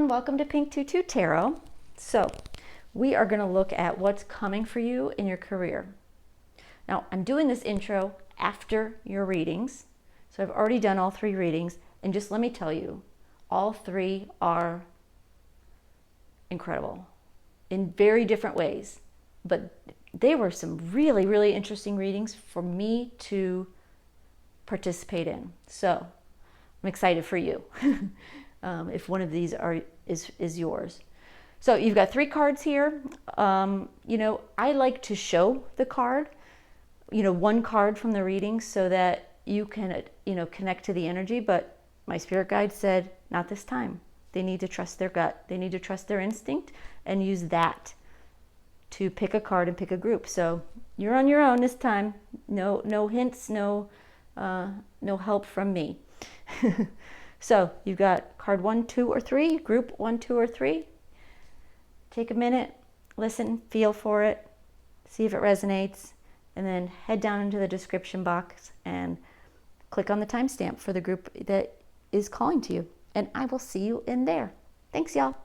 welcome to Pink Tutu Tarot. So we are going to look at what's coming for you in your career. Now I'm doing this intro after your readings, so I've already done all 3 readings, and just let me tell you, all 3 are incredible in very different ways, but they were some really interesting readings for me to participate in. So I'm excited for you. If one of these is yours. So you've got 3 cards here. I like to show the card, one card from the reading so that you can, connect to the energy. But my spirit guide said, not this time. They need to trust their gut. They need to trust their instinct and use that to pick a card and pick a group. So you're on your own this time. No hints, no help from me. So you've got card 1, 2, or 3, group 1, 2, or 3. Take a minute, listen, feel for it, see if it resonates, and then head down into the description box and click on the timestamp for the group that is calling to you. And I will see you in there. Thanks, y'all.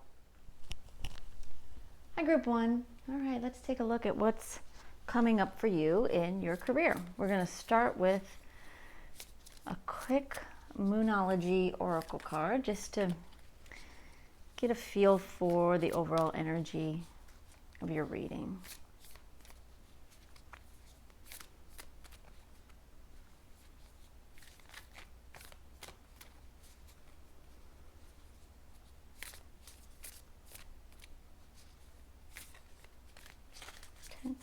Hi, group 1. All right, let's take a look at what's coming up for you in your career. We're going to start with a quick Moonology Oracle card just to get a feel for the overall energy of your reading. Okay.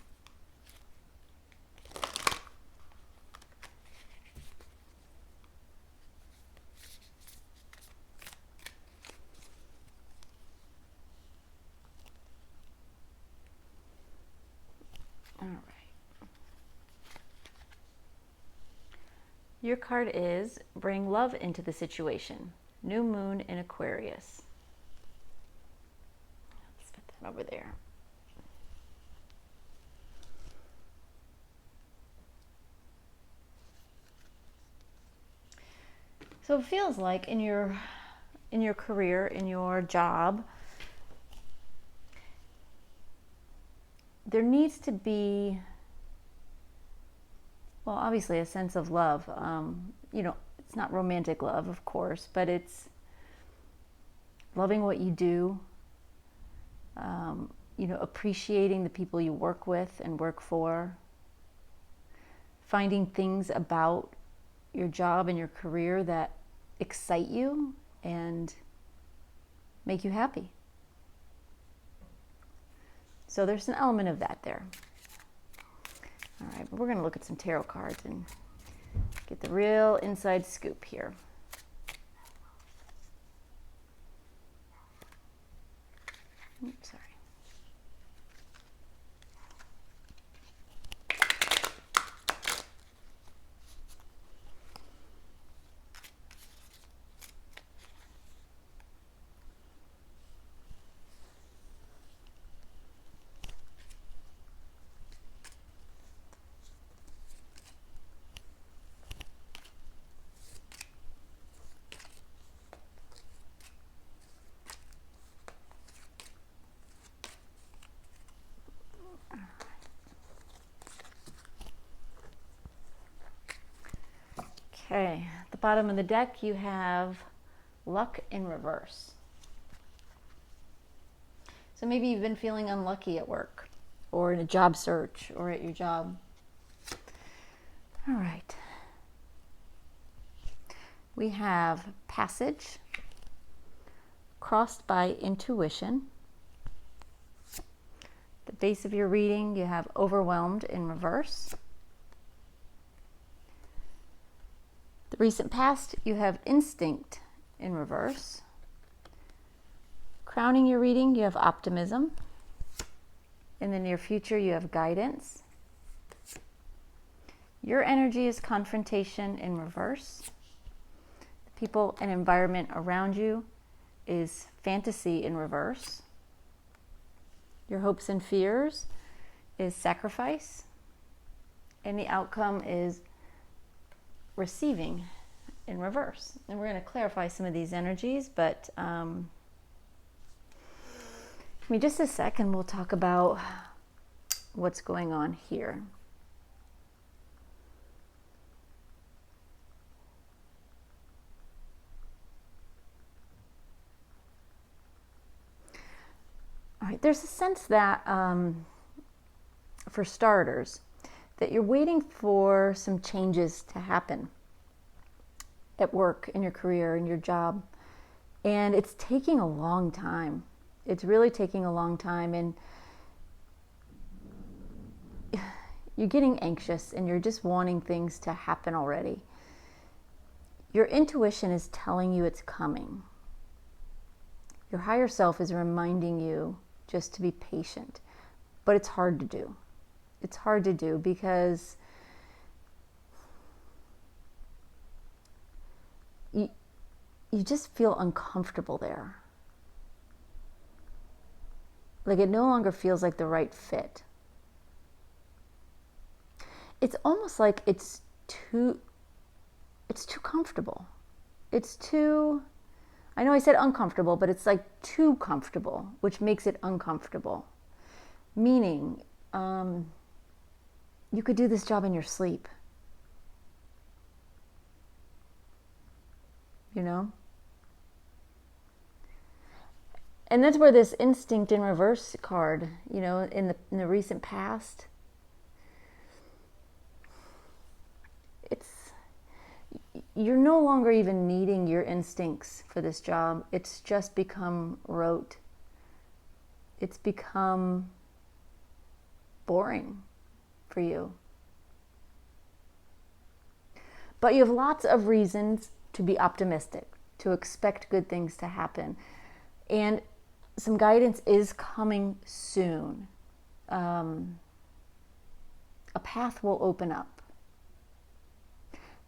All right. Your card is Bring Love into the Situation. New Moon in Aquarius. Let's put that over there. So it feels like in your career, in your job, there needs to be, well, obviously a sense of love. It's not romantic love, of course, but it's loving what you do, appreciating the people you work with and work for, finding things about your job and your career that excite you and make you happy. So there's an element of that there. All right, but we're going to look at some tarot cards and get the real inside scoop here. Oops, sorry. Okay, at the bottom of the deck you have luck in reverse. So maybe you've been feeling unlucky at work or in a job search or at your job. All right. We have Passage, crossed by Intuition. The base of your reading you have Overwhelmed in reverse. The recent past, you have Instinct in reverse. Crowning your reading, you have Optimism. In the near future, you have Guidance. Your energy is Confrontation in reverse. The people and environment around you is Fantasy in reverse. Your hopes and fears is Sacrifice. And the outcome is Receiving in reverse. And we're going to clarify some of these energies, but me just a second, we'll talk about what's going on here. All right, there's a sense that, for starters, that you're waiting for some changes to happen at work, in your career, in your job. And it's taking a long time. It's really taking a long time. And you're getting anxious and you're just wanting things to happen already. Your intuition is telling you it's coming. Your higher self is reminding you just to be patient. But it's hard to do. It's hard to do because you just feel uncomfortable there. Like it no longer feels like the right fit. It's almost like it's too comfortable. It's too, I know I said uncomfortable, but it's like too comfortable, which makes it uncomfortable. Meaning, you could do this job in your sleep. You know? And that's where this instinct in reverse card, you know, in the recent past, you're no longer even needing your instincts for this job. It's just become rote. It's become boring for you. But you have lots of reasons to be optimistic, to expect good things to happen. And some guidance is coming soon. A path will open up.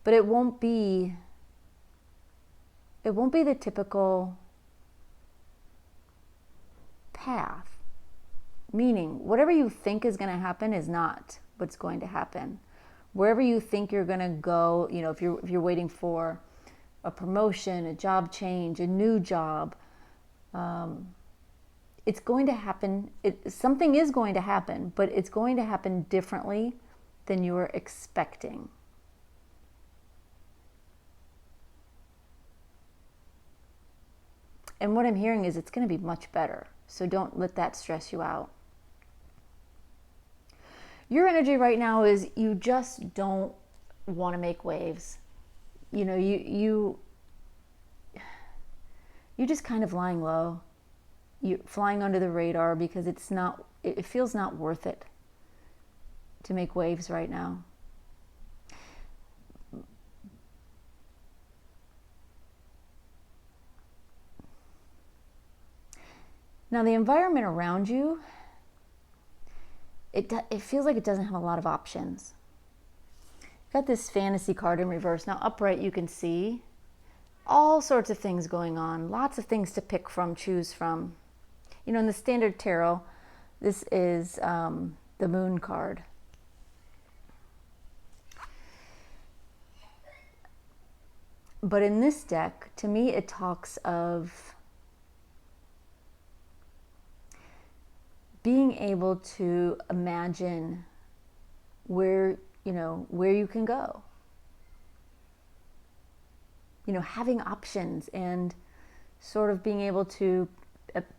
But it won't be the typical path. Meaning, whatever you think is going to happen is not what's going to happen. Wherever you think you're going to go, you know, if you're waiting for a promotion, a job change, a new job, it's going to happen. Something is going to happen, but it's going to happen differently than you were expecting. And what I'm hearing is it's going to be much better. So don't let that stress you out. Your energy right now is you just don't want to make waves. You know, you just kind of lying low. You're flying under the radar because it feels not worth it to make waves right now. Now the environment around you, it feels like it doesn't have a lot of options. Got this fantasy card in reverse. Now upright you can see all sorts of things going on, lots of things to pick from, choose from. You know, in the standard tarot, this is the moon card. But in this deck, to me, it talks of being able to imagine where you can go. You know, having options and sort of being able to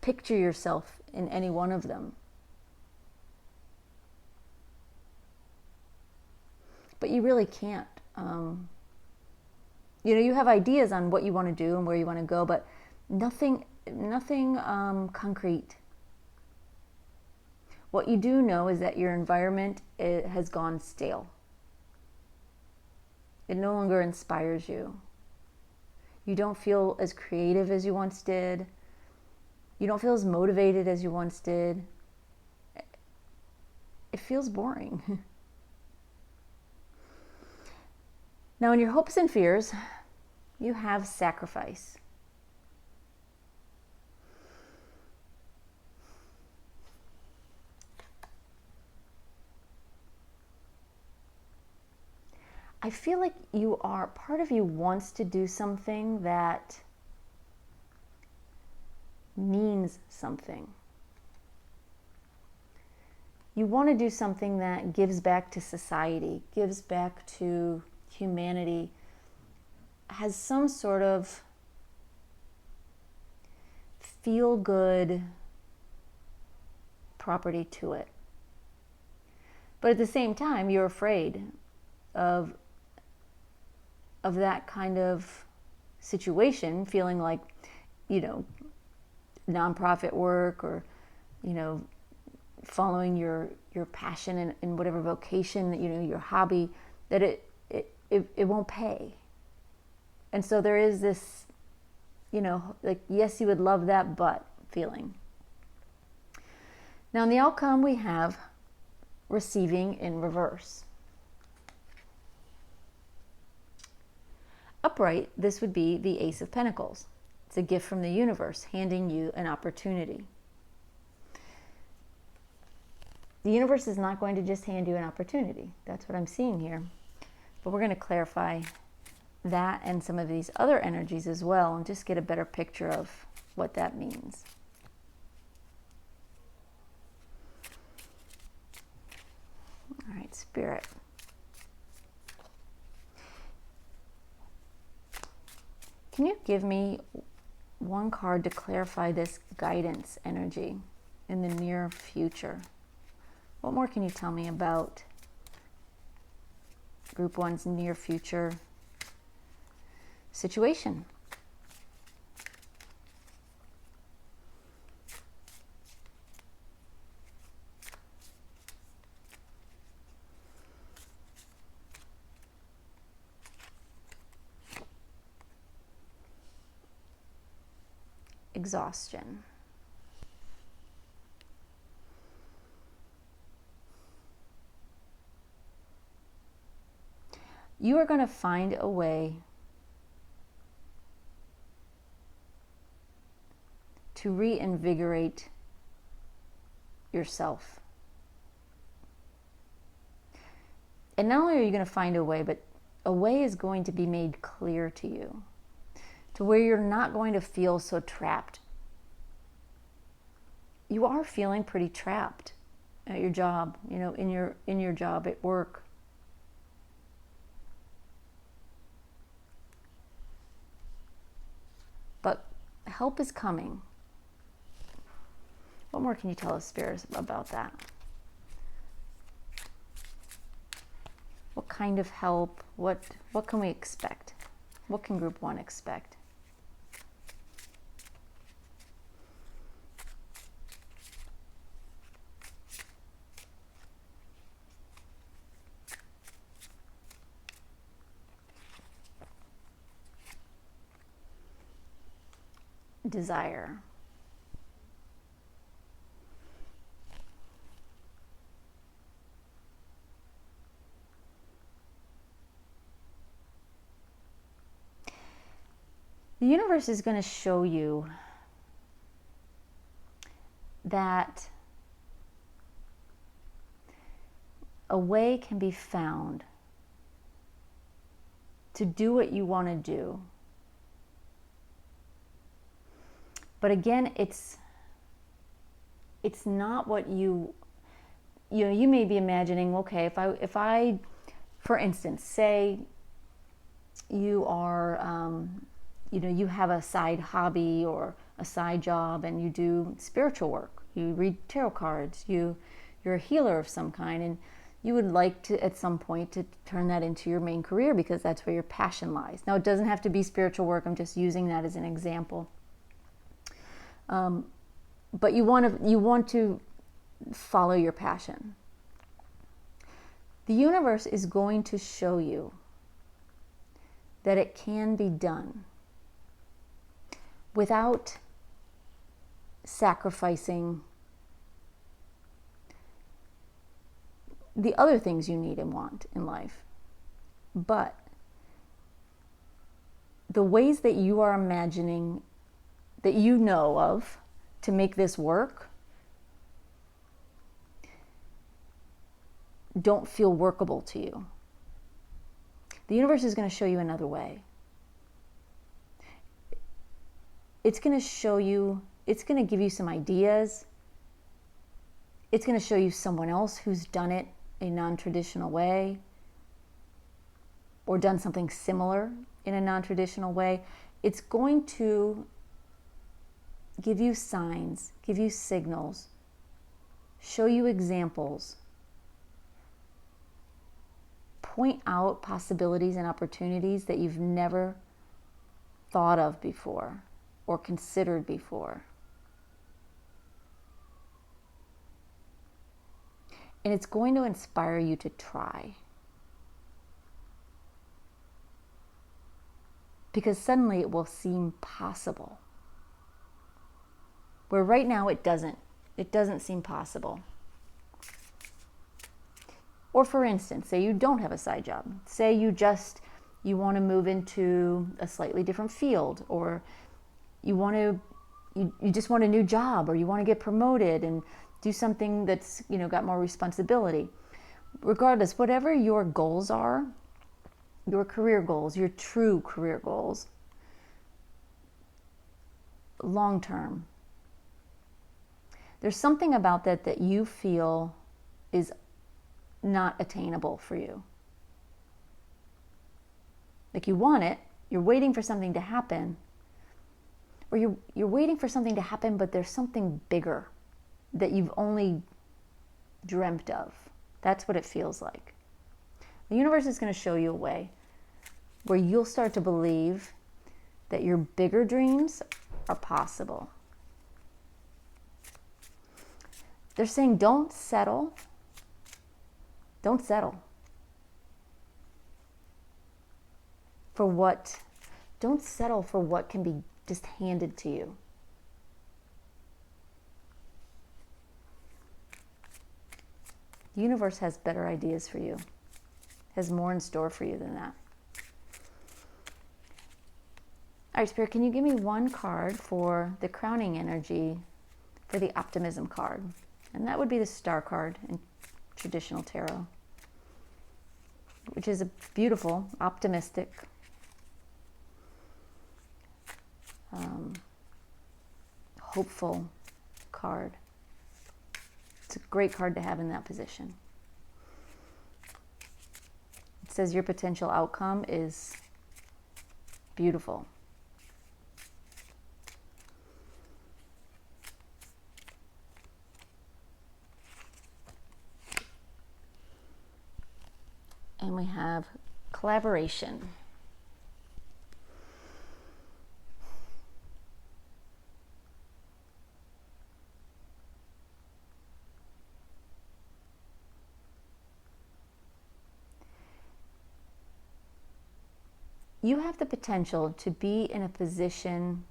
picture yourself in any one of them. But you really can't. You know, you have ideas on what you want to do and where you want to go, but nothing concrete. What you do know is that your environment has gone stale. It no longer inspires you. You don't feel as creative as you once did. You don't feel as motivated as you once did. It feels boring. Now, in your hopes and fears, you have sacrifice. I feel like part of you wants to do something that means something. You want to do something that gives back to society, gives back to humanity, has some sort of feel-good property to it. But at the same time, you're afraid of that kind of situation, feeling like, nonprofit work, or, following your passion in whatever vocation, your hobby, that it won't pay. And so there is this, like, yes, you would love that, but feeling. Now in the outcome, we have receiving in reverse. Upright, this would be the Ace of Pentacles. It's a gift from the universe, handing you an opportunity. The universe is not going to just hand you an opportunity. That's what I'm seeing here. But we're going to clarify that and some of these other energies as well, and just get a better picture of what that means. All right, Spirit. Can you give me one card to clarify this guidance energy in the near future? What more can you tell me about Group 1's near future situation? Exhaustion. You are going to find a way to reinvigorate yourself. And not only are you going to find a way, but a way is going to be made clear to you, to where you're not going to feel so trapped. You are feeling pretty trapped at your job, in your job at work. But help is coming. What more can you tell us, Spirit, about that? What kind of help? What can we expect? What can Group 1 expect? Desire. The universe is going to show you that a way can be found to do what you want to do. But again, it's not what you may be imagining. Okay, if I, for instance, say you are, you have a side hobby or a side job, and you do spiritual work. You read tarot cards. You're a healer of some kind, and you would like to, at some point, to turn that into your main career because that's where your passion lies. Now, it doesn't have to be spiritual work. I'm just using that as an example. But you want to follow your passion. The universe is going to show you that it can be done without sacrificing the other things you need and want in life. But the ways that you are imagining, that you know of, to make this work don't feel workable to you. The universe is going to show you another way. It's going to show you, it's going to give you some ideas. It's going to show you someone else who's done it a non-traditional way or done something similar in a non-traditional way. It's going to give you signs, give you signals, show you examples, point out possibilities and opportunities that you've never thought of before or considered before. And it's going to inspire you to try. Because suddenly it will seem possible. Where right now it doesn't. It doesn't seem possible. Or for instance, say you don't have a side job. Say you want to move into a slightly different field, or you just want a new job, or you want to get promoted and do something that's, got more responsibility. Regardless, whatever your goals are, your career goals, your true career goals, long term, there's something about that you feel is not attainable for you. Like you want it, you're waiting for something to happen, or you're waiting for something to happen, but there's something bigger that you've only dreamt of. That's what it feels like. The universe is going to show you a way where you'll start to believe that your bigger dreams are possible. They're saying don't settle. Don't settle for what can be just handed to you. The universe has better ideas for you, has more in store for you than that. All right, Spirit, can you give me one card for the crowning energy for the optimism card? And that would be the Star card in traditional tarot, which is a beautiful, optimistic, hopeful card. It's a great card to have in that position. It says your potential outcome is beautiful. And we have collaboration. You have the potential to be in a position,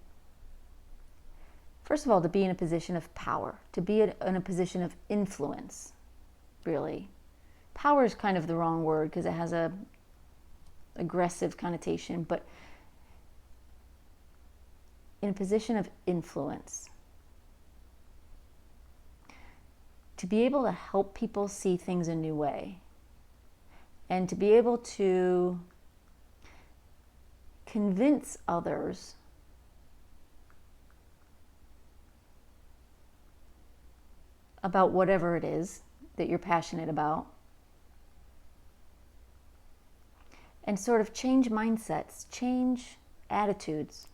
first of all, to be in a position of power, to be in a position of influence, really. Power is kind of the wrong word because it has a aggressive connotation, but in a position of influence. To be able to help people see things a new way, and to be able to convince others about whatever it is that you're passionate about, and sort of change mindsets, change attitudes.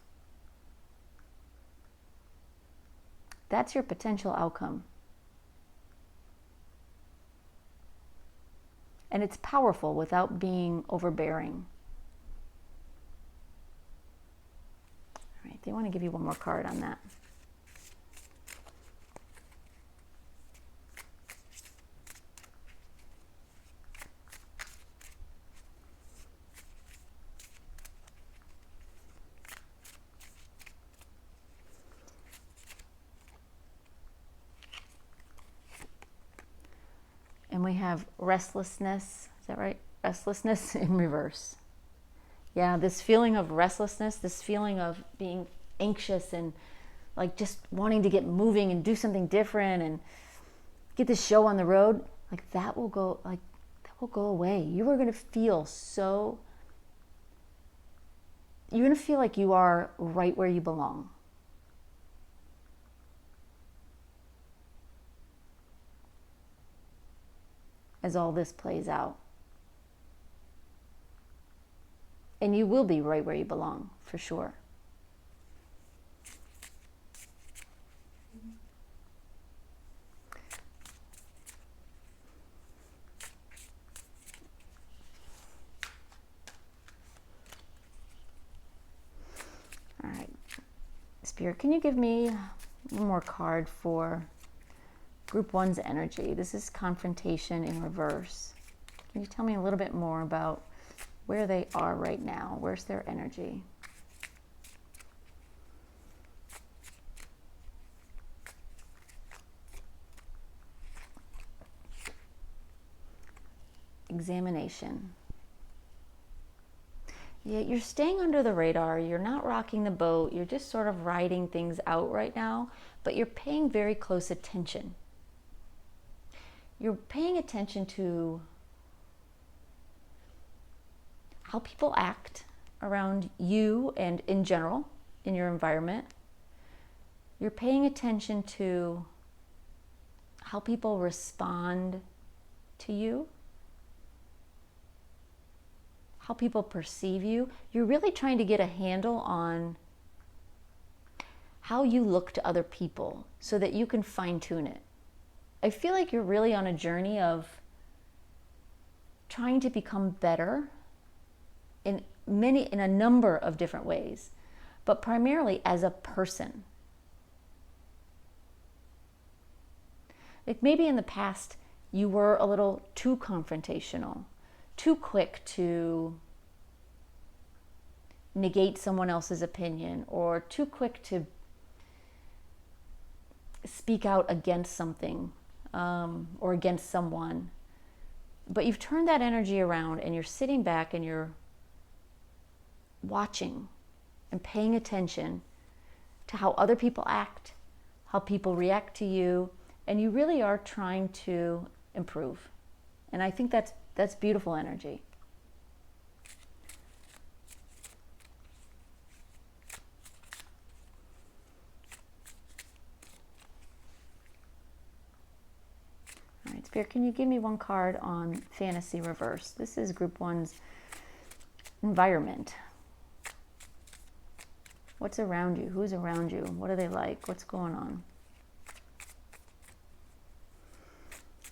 That's your potential outcome. And it's powerful without being overbearing. All right, they want to give you one more card on that. And we have restlessness. Is that right? Restlessness in reverse. Yeah, this feeling of restlessness, this feeling of being anxious and like just wanting to get moving and do something different and get this show on the road, like that will go away. You are going to feel you're going to feel like you are right where you belong. as all this plays out. And you will be right where you belong, for sure. All right. Spirit, can you give me one more card for Group 1's energy? This is confrontation in reverse. Can you tell me a little bit more about where they are right now? Where's their energy? Examination. Yeah, you're staying under the radar. You're not rocking the boat. You're just sort of riding things out right now, but you're paying very close attention. You're paying attention to how people act around you and in general in your environment. You're paying attention to how people respond to you, how people perceive you. You're really trying to get a handle on how you look to other people so that you can fine-tune it. I feel like you're really on a journey of trying to become better in a number of different ways, but primarily as a person. Like maybe in the past you were a little too confrontational, too quick to negate someone else's opinion, or too quick to speak out against something or against someone. But you've turned that energy around and you're sitting back and you're watching and paying attention to how other people act, how people react to you, and you really are trying to improve. And I think that's beautiful energy. All right, Spirit, can you give me one card on Fantasy Reverse? This is Group 1's environment. What's around you? Who's around you? What are they like? What's going on?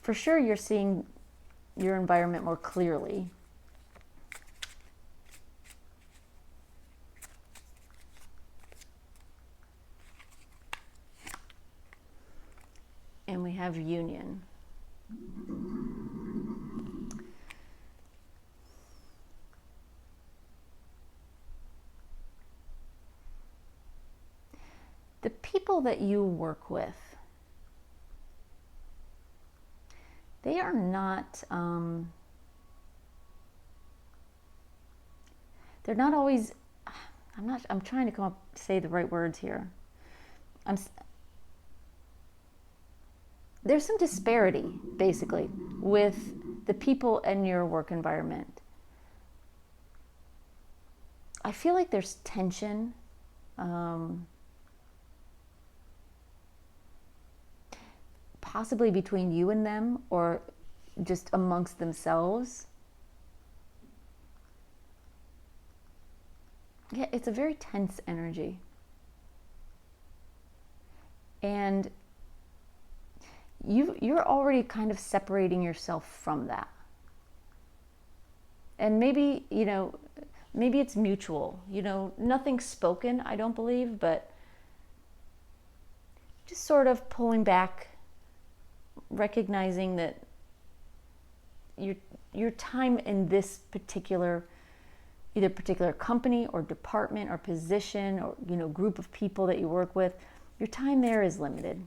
For sure, you're seeing your environment more clearly. And we have union. The people that you work with, they are not, they're not always, I'm trying to say the right words here. There's some disparity, basically, with the people in your work environment. I feel like there's tension. Possibly between you and them, or just amongst themselves. Yeah, it's a very tense energy. And you're already kind of separating yourself from that. And maybe, maybe it's mutual. Nothing's spoken, I don't believe, but just sort of pulling back, recognizing that your time in this particular company or department or position or group of people that you work with, your time there is limited.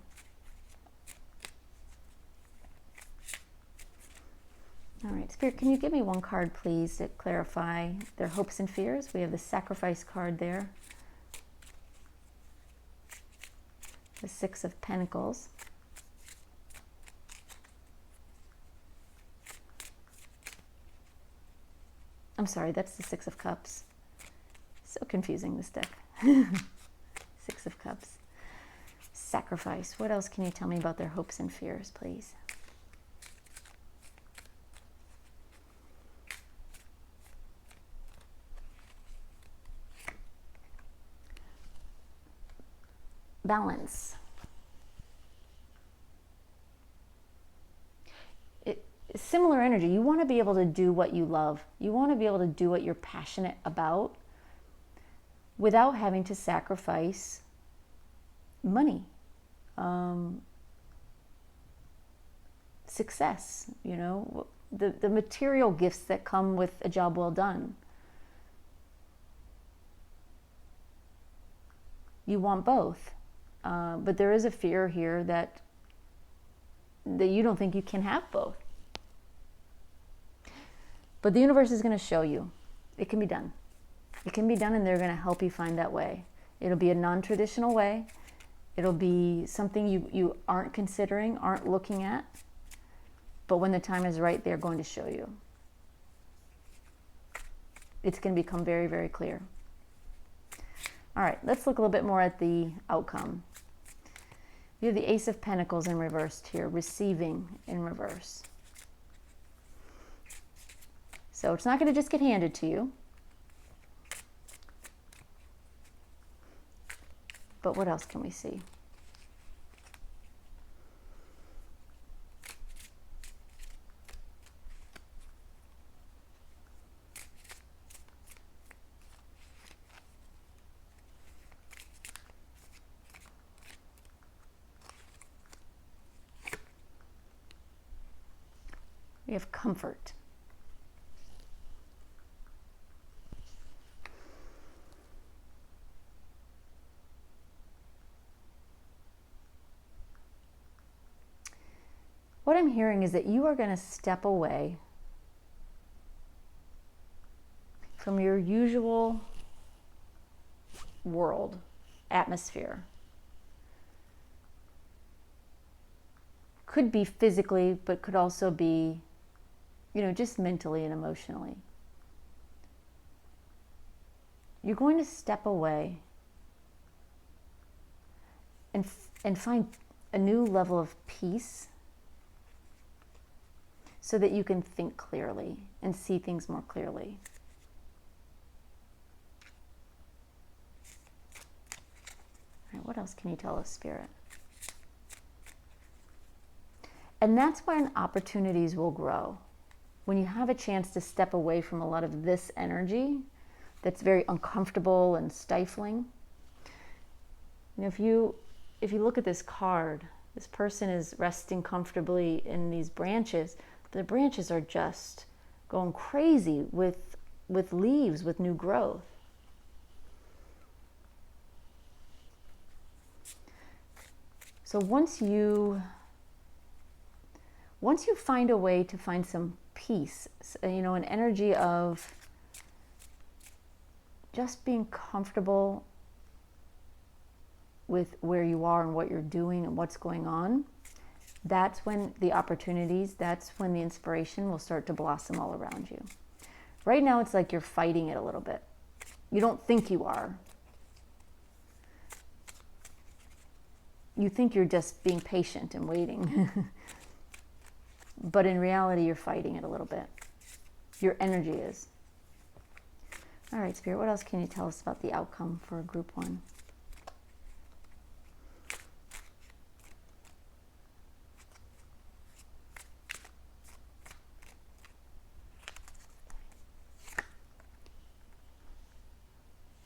All right, Spirit, can you give me one card, please, to clarify their hopes and fears? We have the Sacrifice card there. The Six of Pentacles. I'm sorry, that's the Six of Cups. So confusing, this deck. Six of Cups. Sacrifice. What else can you tell me about their hopes and fears, please? balance. Similar energy. You want to be able to do what you love. You want to be able to do what you're passionate about without having to sacrifice money, success, the material gifts that come with a job well done. You want both, but there is a fear here that you don't think you can have both. But the universe is going to show you it can be done. It can be done, and they're going to help you find that way. It'll be a non-traditional way. It'll be something you aren't considering, aren't looking at. But when the time is right, they're going to show you. It's going to become very, very clear. All right, let's look a little bit more at the outcome. You have the Ace of Pentacles in reversed here, receiving in reverse. So it's not going to just get handed to you. But what else can we see? We have comfort. What I'm hearing is that you are going to step away from your usual world, atmosphere. Could be physically, but could also be, just mentally and emotionally. You're going to step away and find a new level of peace so that you can think clearly and see things more clearly. All right, what else can you tell us, Spirit? And that's when opportunities will grow. When you have a chance to step away from a lot of this energy that's very uncomfortable and stifling. If you look at this card, this person is resting comfortably in these branches. The branches are just going crazy with leaves, with new growth. So once you find a way to find some peace, an energy of just being comfortable with where you are and what you're doing and what's going on, that's when the opportunities, that's when the inspiration will start to blossom all around you. Right now, it's like you're fighting it a little bit. You don't think you are. You think you're just being patient and waiting. But in reality, you're fighting it a little bit. Your energy is. All right, Spirit, what else can you tell us about the outcome for group 1?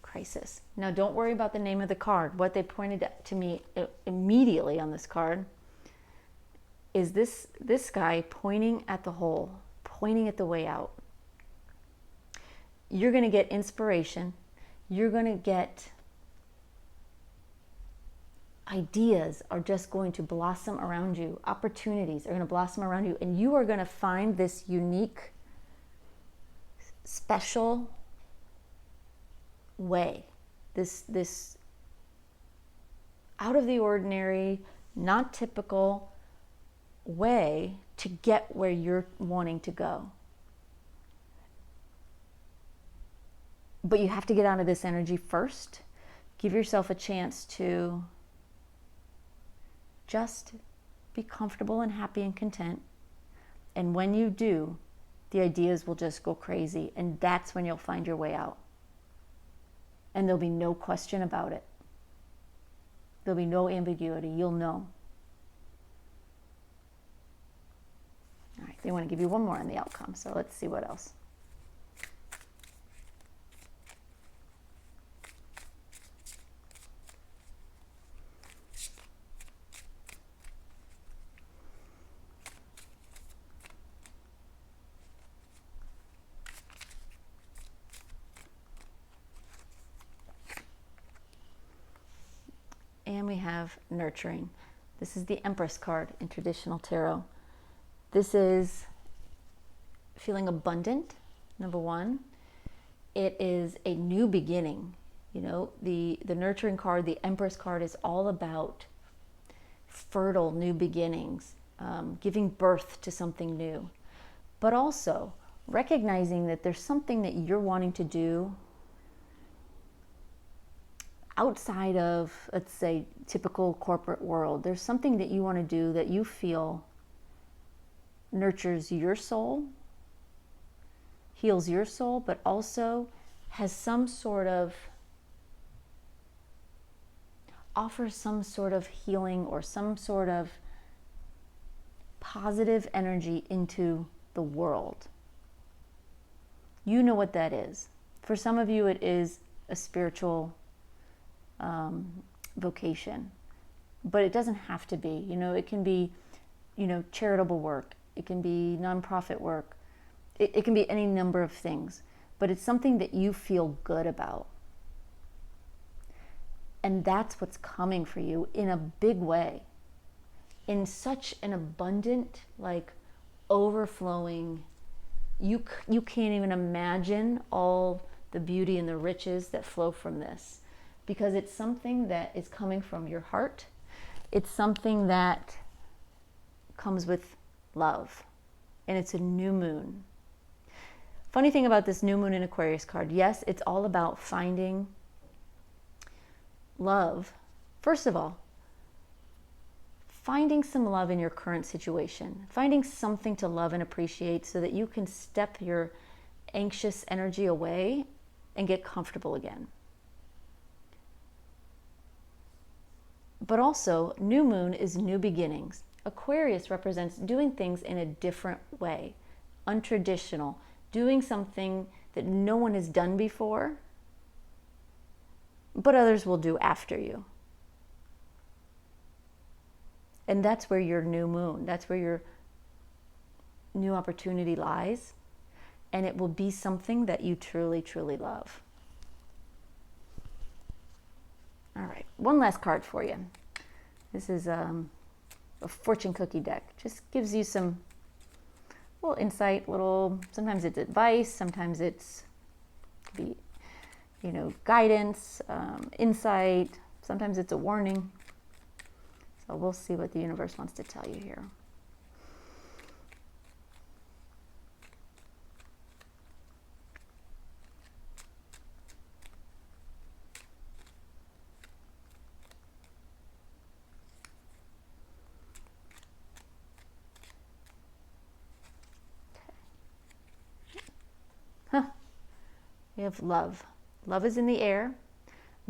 Crisis. Now, don't worry about the name of the card. What they pointed to me immediately on this card is this guy pointing at the hole, pointing at the way out. You're going to get inspiration. You're going to get ideas are just going to blossom around you. Opportunities are going to blossom around you. And you are going to find this unique, special way. This out of the ordinary, not typical way to get where you're wanting to go. But you have to get out of this energy first. Give yourself a chance to just be comfortable and happy and content. And when you do, the ideas will just go crazy. And that's when you'll find your way out. And there'll be no question about it. There'll be no ambiguity. You'll know. All right, they want to give you one more on the outcome, so let's see what else. And we have nurturing. This is the Empress card in traditional tarot. This is feeling abundant, number one. It is a new beginning. You know, the nurturing card, the Empress card, is all about fertile new beginnings, giving birth to something new. But also recognizing that there's something that you're wanting to do outside of, let's say, typical corporate world. There's something that you want to do that you feel nurtures your soul, heals your soul, but also has some sort of, offers some sort of healing or some sort of positive energy into the world. You know what that is. For some of you, it is a spiritual vocation, but it doesn't have to be. You know, it can be, you know, charitable work. It can be nonprofit work. It can be any number of things, but it's something that you feel good about. And that's what's coming for you in a big way, in such an abundant, like overflowing, you can't even imagine all the beauty and the riches that flow from this, because it's something that is coming from your heart. It's something that comes with love, and it's a new moon. Funny thing about this new moon in Aquarius card, yes, it's all about finding love. First of all, finding some love in your current situation, finding something to love and appreciate so that you can step your anxious energy away and get comfortable again. But also, new moon is new beginnings. Aquarius represents doing things in a different way, untraditional, doing something that no one has done before, but others will do after you. And that's where your new moon, that's where your new opportunity lies. And it will be something that you truly, truly love. All right, one last card for you. This is a fortune cookie deck. Just gives you some little insight, sometimes it's advice, sometimes it's could be, you know, guidance, insight, sometimes it's a warning. So we'll see what the universe wants to tell you here. We have love. Love is in the air.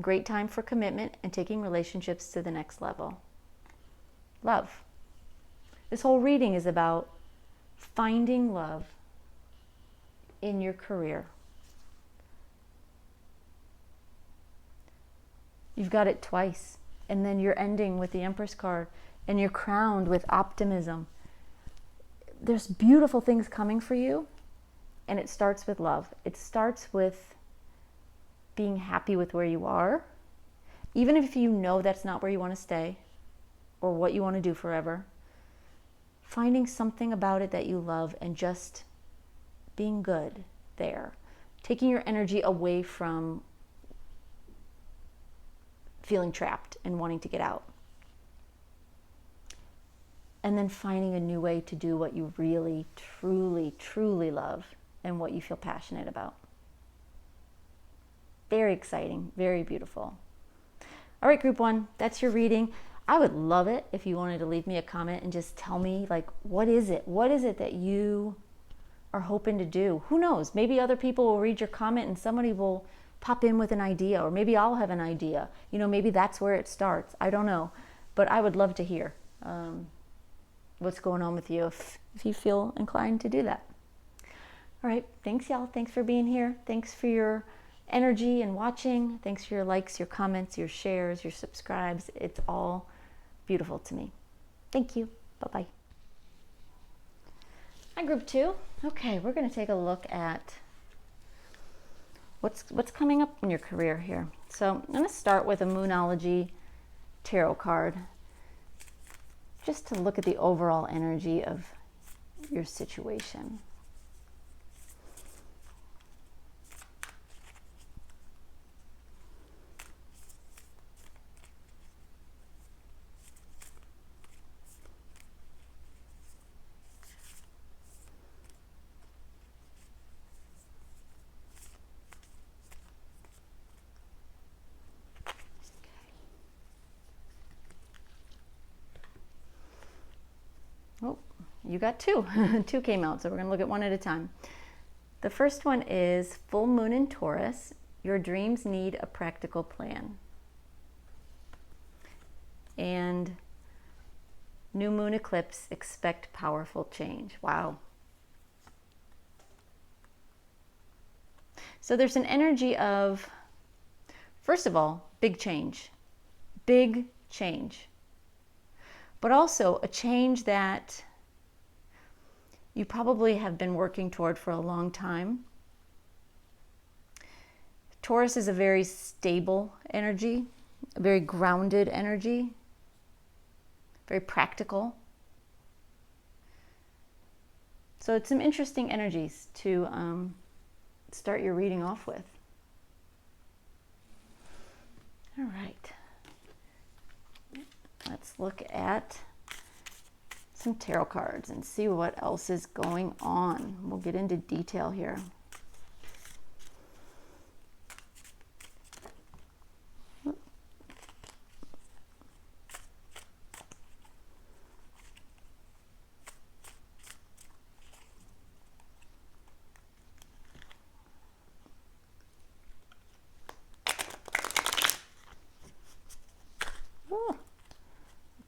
Great time for commitment and taking relationships to the next level. Love. This whole reading is about finding love in your career. You've got it twice, and then you're ending with the Empress card, and you're crowned with optimism. There's beautiful things coming for you. And it starts with love. It starts with being happy with where you are, even if you know that's not where you want to stay or what you want to do forever. Finding something about it that you love and just being good there. Taking your energy away from feeling trapped and wanting to get out. And then finding a new way to do what you really, truly, truly love and what you feel passionate about. Very exciting, very beautiful. All right, group one, that's your reading. I would love it if you wanted to leave me a comment and just tell me, like, what is it? What is it that you are hoping to do? Who knows? Maybe other people will read your comment and somebody will pop in with an idea, or maybe I'll have an idea. You know, maybe that's where it starts. I don't know. But I would love to hear what's going on with you if you feel inclined to do that. All right. Thanks, y'all. Thanks for being here. Thanks for your energy and watching. Thanks for your likes, your comments, your shares, your subscribes. It's all beautiful to me. Thank you. Bye-bye. Hi, group 2. Okay, we're going to take a look at what's coming up in your career here. So I'm going to start with a Moonology tarot card, just to look at the overall energy of your situation. Oh, you got 2. 2 came out, so we're going to look at one at a time. The first one is Full Moon in Taurus. Your dreams need a practical plan. And New Moon Eclipse, expect powerful change. Wow. So there's an energy of, first of all, big change. Big change. But also a change that you probably have been working toward for a long time. Taurus is a very stable energy, a very grounded energy, very practical. So it's some interesting energies to start your reading off with. All right. Let's look at some tarot cards and see what else is going on. We'll get into detail here.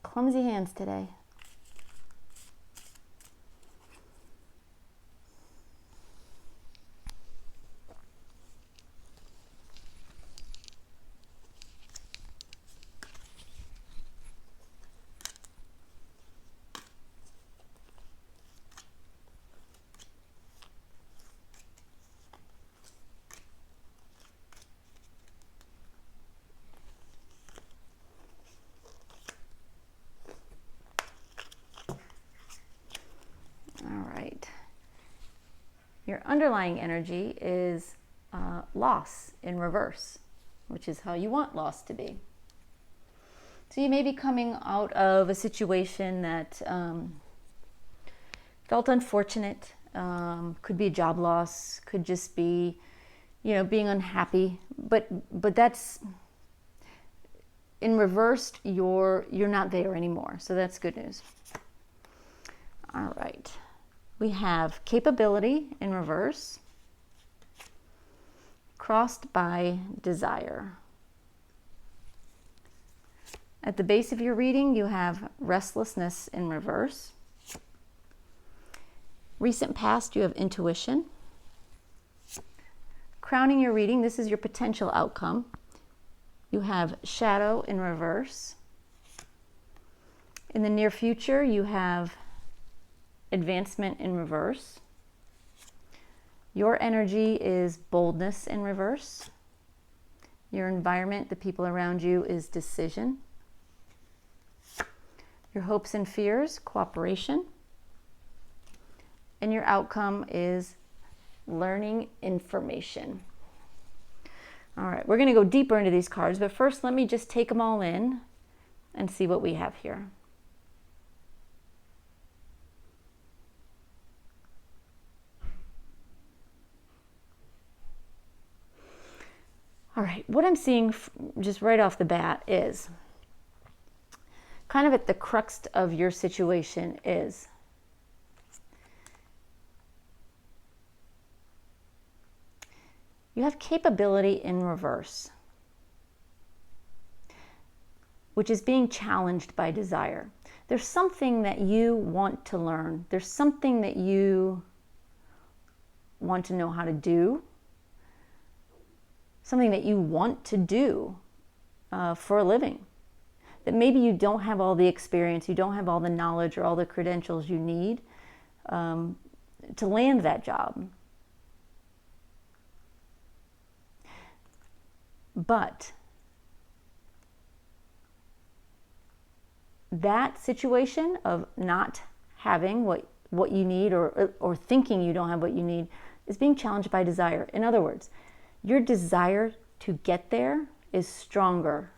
Clumsy hands today. Your underlying energy is loss in reverse, which is how you want loss to be. So you may be coming out of a situation that felt unfortunate, could be a job loss, could just be, being unhappy, but that's in reverse. You're not there anymore, so that's good news. All right. We have capability in reverse, crossed by desire. At the base of your reading, you have restlessness in reverse. Recent past, you have intuition. Crowning your reading, this is your potential outcome. You have shadow in reverse. In the near future, you have advancement in reverse. Your energy is boldness in reverse. Your environment, the people around you, is decision. Your hopes and fears, cooperation. And your outcome is learning information. All right, we're going to go deeper into these cards, but first let me just take them all in and see what we have here. All right, what I'm seeing just right off the bat is kind of at the crux of your situation is You have capability in reverse, which is being challenged by desire. There's something that you want to learn. There's something that you want to know how to do. Something that you want to do for a living. That maybe you don't have all the experience, you don't have all the knowledge or all the credentials you need to land that job. But that situation of not having what you need or thinking you don't have what you need is being challenged by desire. In other words, your desire to get there is stronger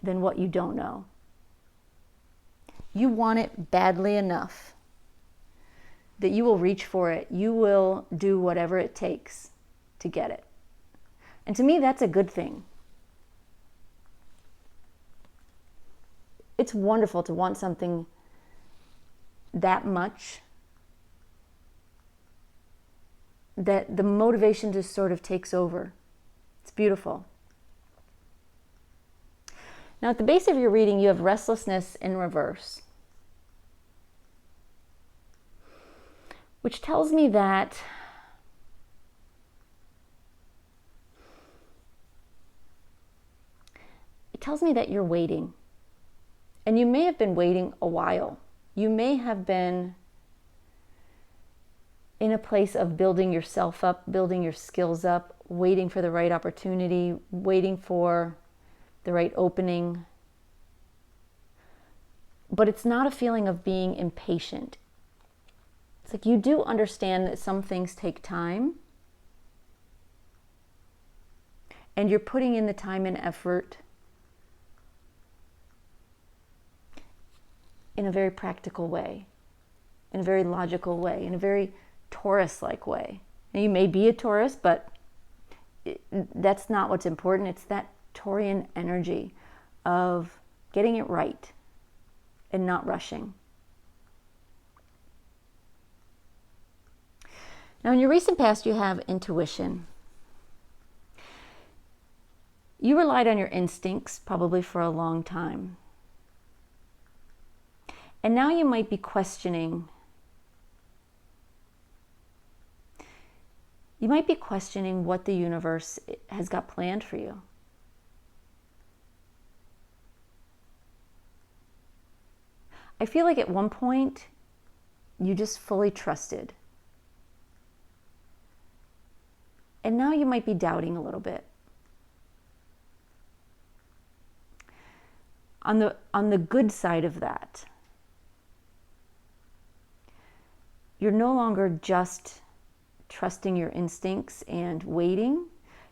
than what you don't know. You want it badly enough that you will reach for it. You will do whatever it takes to get it. And to me, that's a good thing. It's wonderful to want something that much that the motivation just sort of takes over. It's beautiful. Now, at the base of your reading, you have restlessness in reverse, which tells me that you're waiting. And you may have been waiting a while. You may have been in a place of building yourself up, building your skills up, waiting for the right opportunity, waiting for the right opening. But it's not a feeling of being impatient. It's like you do understand that some things take time, and you're putting in the time and effort in a very practical way, in a very logical way, in a very Taurus-like way. Now, you may be a Taurus, but that's not what's important. It's that Taurian energy of getting it right and not rushing. Now, in your recent past, you have intuition. You relied on your instincts probably for a long time. And now you might be questioning. You might be questioning what the universe has got planned for you. I feel like at one point, you just fully trusted. And now you might be doubting a little bit. On the good side of that, you're no longer just trusting your instincts and waiting.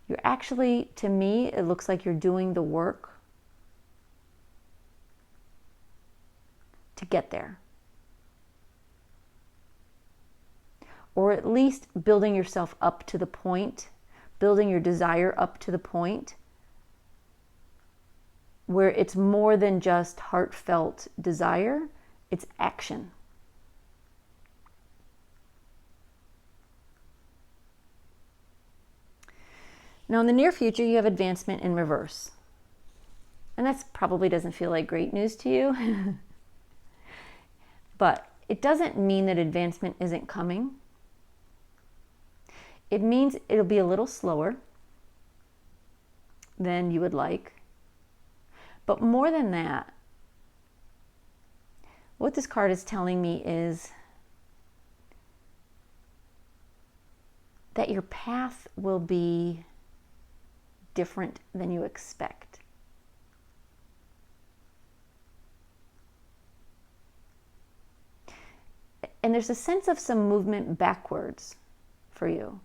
You're actually, to me, it looks like you're doing the work to get there. Or at least building yourself up to the point, building your desire up to the point where it's more than just heartfelt desire, it's action. Now, in the near future, you have advancement in reverse. And that probably doesn't feel like great news to you. But it doesn't mean that advancement isn't coming. It means it'll be a little slower than you would like. But more than that, what this card is telling me is that your path will be different than you expect. And there's a sense of some movement backwards for you.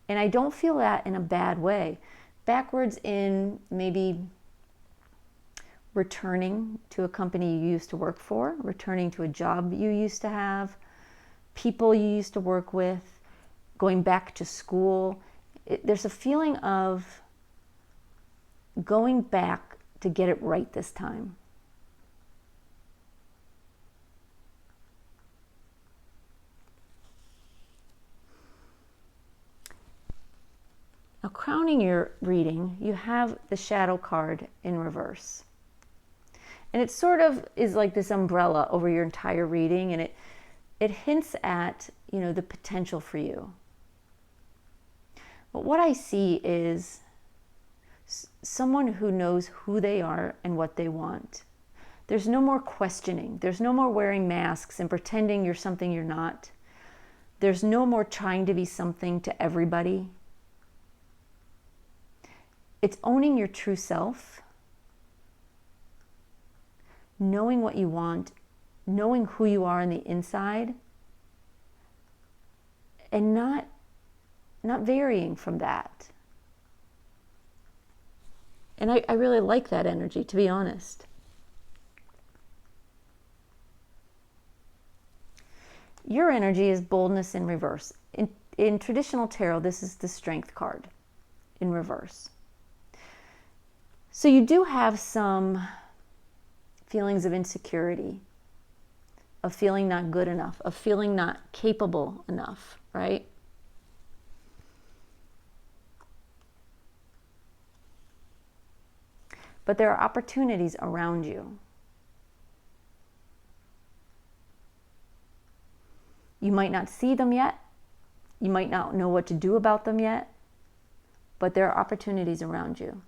And I don't feel that in a bad way. Backwards in maybe returning to a company you used to work for, returning to a job you used to have, people you used to work with, going back to school. There's a feeling of going back to get it right this time. crowning your reading, you have the shadow card in reverse. And it sort of is like this umbrella over your entire reading, and it hints at, the potential for you. But what I see is someone who knows who they are and what they want. There's no more questioning. There's no more wearing masks and pretending you're something you're not. There's no more trying to be something to everybody. It's owning your true self, knowing what you want, knowing who you are on the inside, and not varying from that. And I really like that energy, to be honest. Your energy is boldness in reverse. In traditional tarot, this is the strength card in reverse. So you do have some feelings of insecurity, of feeling not good enough, of feeling not capable enough, right? But there are opportunities around you. You might not see them yet. You might not know what to do about them yet, but there are opportunities around you.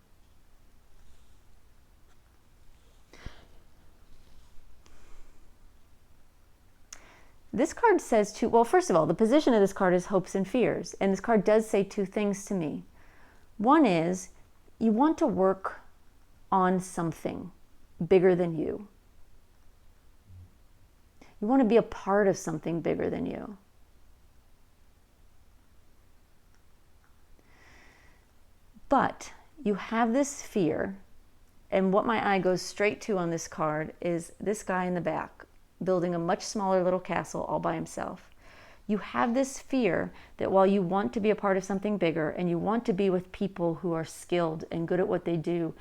This card says well, first of all, the position of this card is hopes and fears. And this card does say two things to me. One is you want to work on something bigger than you. You want to be a part of something bigger than you. But you have this fear, and what my eye goes straight to on this card is this guy in the back, building a much smaller little castle all by himself. You have this fear that while you want to be a part of something bigger, and you want to be with people who are skilled and good at what they do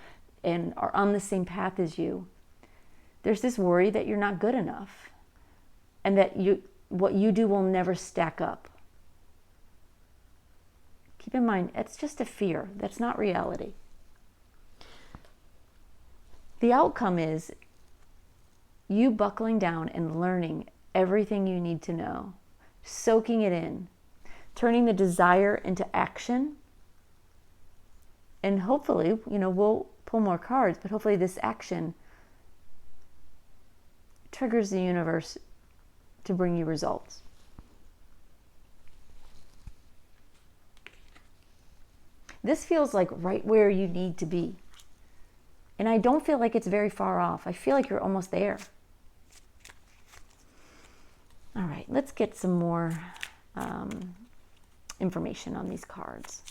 and are on the same path as you, there's this worry that you're not good enough, and that what you do will never stack up. Keep in mind, it's just a fear. That's not reality. The outcome is you buckling down and learning everything you need to know, soaking it in, turning the desire into action, and hopefully, we'll pull more cards, but hopefully this action triggers the universe to bring you results. This feels like right where you need to be. And I don't feel like it's very far off. I feel like you're almost there. All right, let's get some more information on these cards.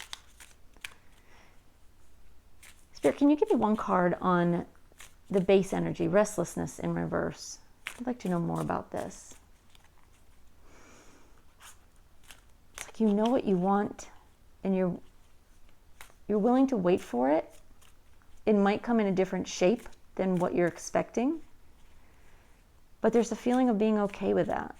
Spirit, can you give me one card on the base energy, restlessness in reverse? I'd like to know more about this. It's like you know what you want, and you're willing to wait for it. It might come in a different shape than what you're expecting, but there's a feeling of being okay with that.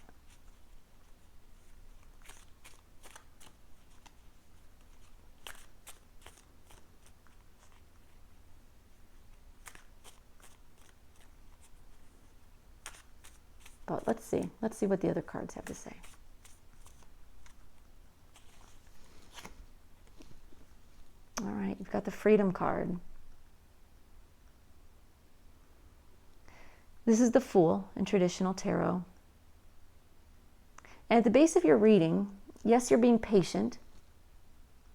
But let's see what the other cards have to say. All right, you've got the Freedom card. This is the Fool in traditional tarot. And at the base of your reading, yes, you're being patient,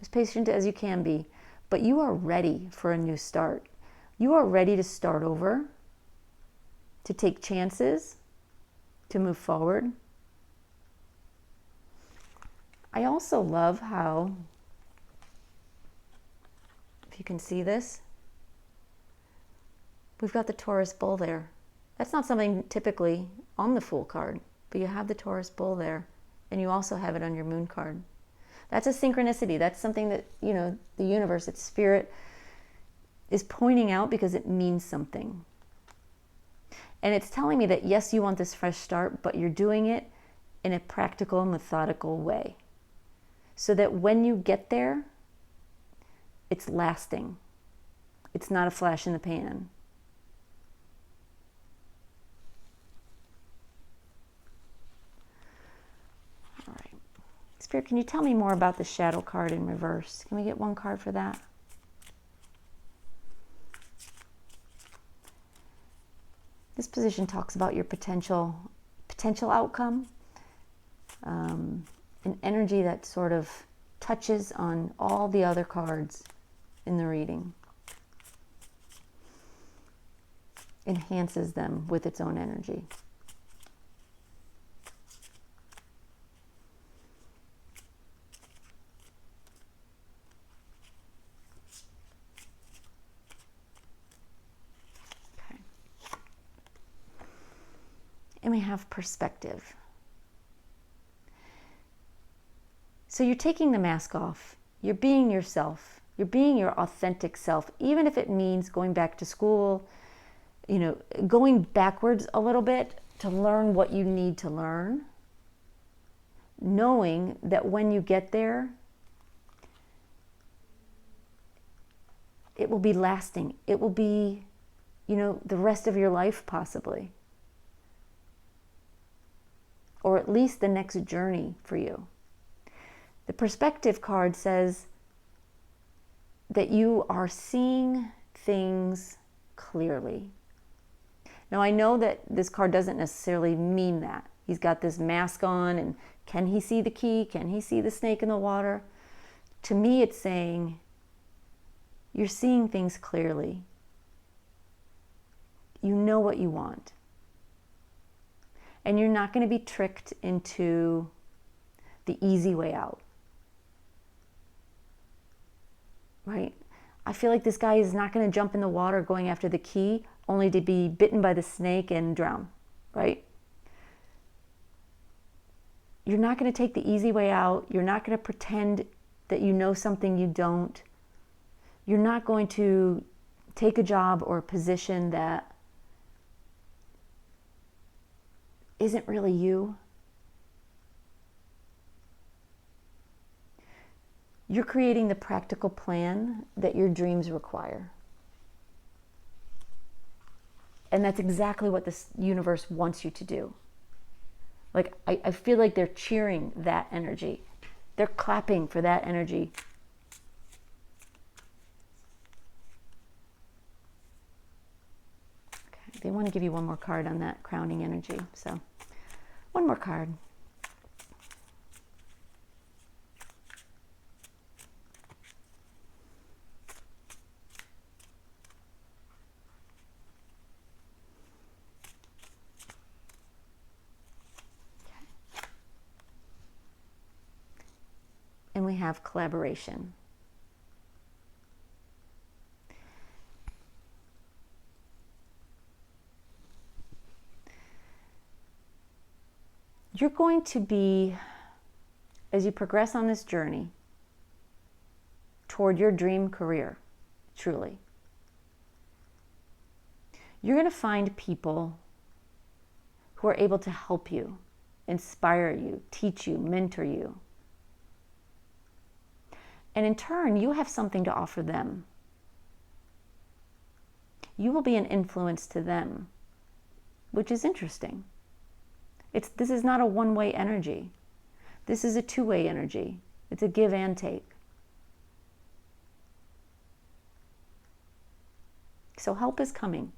as patient as you can be, but you are ready for a new start. You are ready to start over, to take chances, to move forward. I also love how, if you can see this, we've got the Taurus bull there. That's not something typically on the Fool card, but you have the Taurus bull there, and you also have it on your Moon card. That's a synchronicity. That's something that, the universe, its spirit, is pointing out because it means something. And it's telling me that, yes, you want this fresh start, but you're doing it in a practical, methodical way. So that when you get there, it's lasting. It's not a flash in the pan. All right. Spirit, can you tell me more about the shadow card in reverse? Can we get one card for that? This position talks about your potential outcome, an energy that sort of touches on all the other cards in the reading, enhances them with its own energy. And we have perspective. So you're taking the mask off. You're being yourself. You're being your authentic self, even if it means going back to school, going backwards a little bit to learn what you need to learn, knowing that when you get there, it will be lasting. It will be, the rest of your life possibly. Or at least the next journey for you. The perspective card says that you are seeing things clearly. Now, I know that this card doesn't necessarily mean that. He's got this mask on, and can he see the key? Can he see the snake in the water? To me, it's saying you're seeing things clearly. You know what you want. And you're not going to be tricked into the easy way out. Right? I feel like this guy is not going to jump in the water going after the key only to be bitten by the snake and drown. Right? You're not going to take the easy way out. You're not going to pretend that you know something you don't. You're not going to take a job or a position that isn't really you. You're creating the practical plan that your dreams require. And that's exactly what this universe wants you to do. Like, I feel like they're cheering that energy. They're clapping for that energy. Okay, they want to give you one more card on that crowning energy. So, one more card. And we have collaboration. You're going to be, as you progress on this journey toward your dream career, truly, you're going to find people who are able to help you, inspire you, teach you, mentor you. And in turn, you have something to offer them. You will be an influence to them, which is interesting. This is not a one-way energy. This is a two-way energy. It's a give and take. So help is coming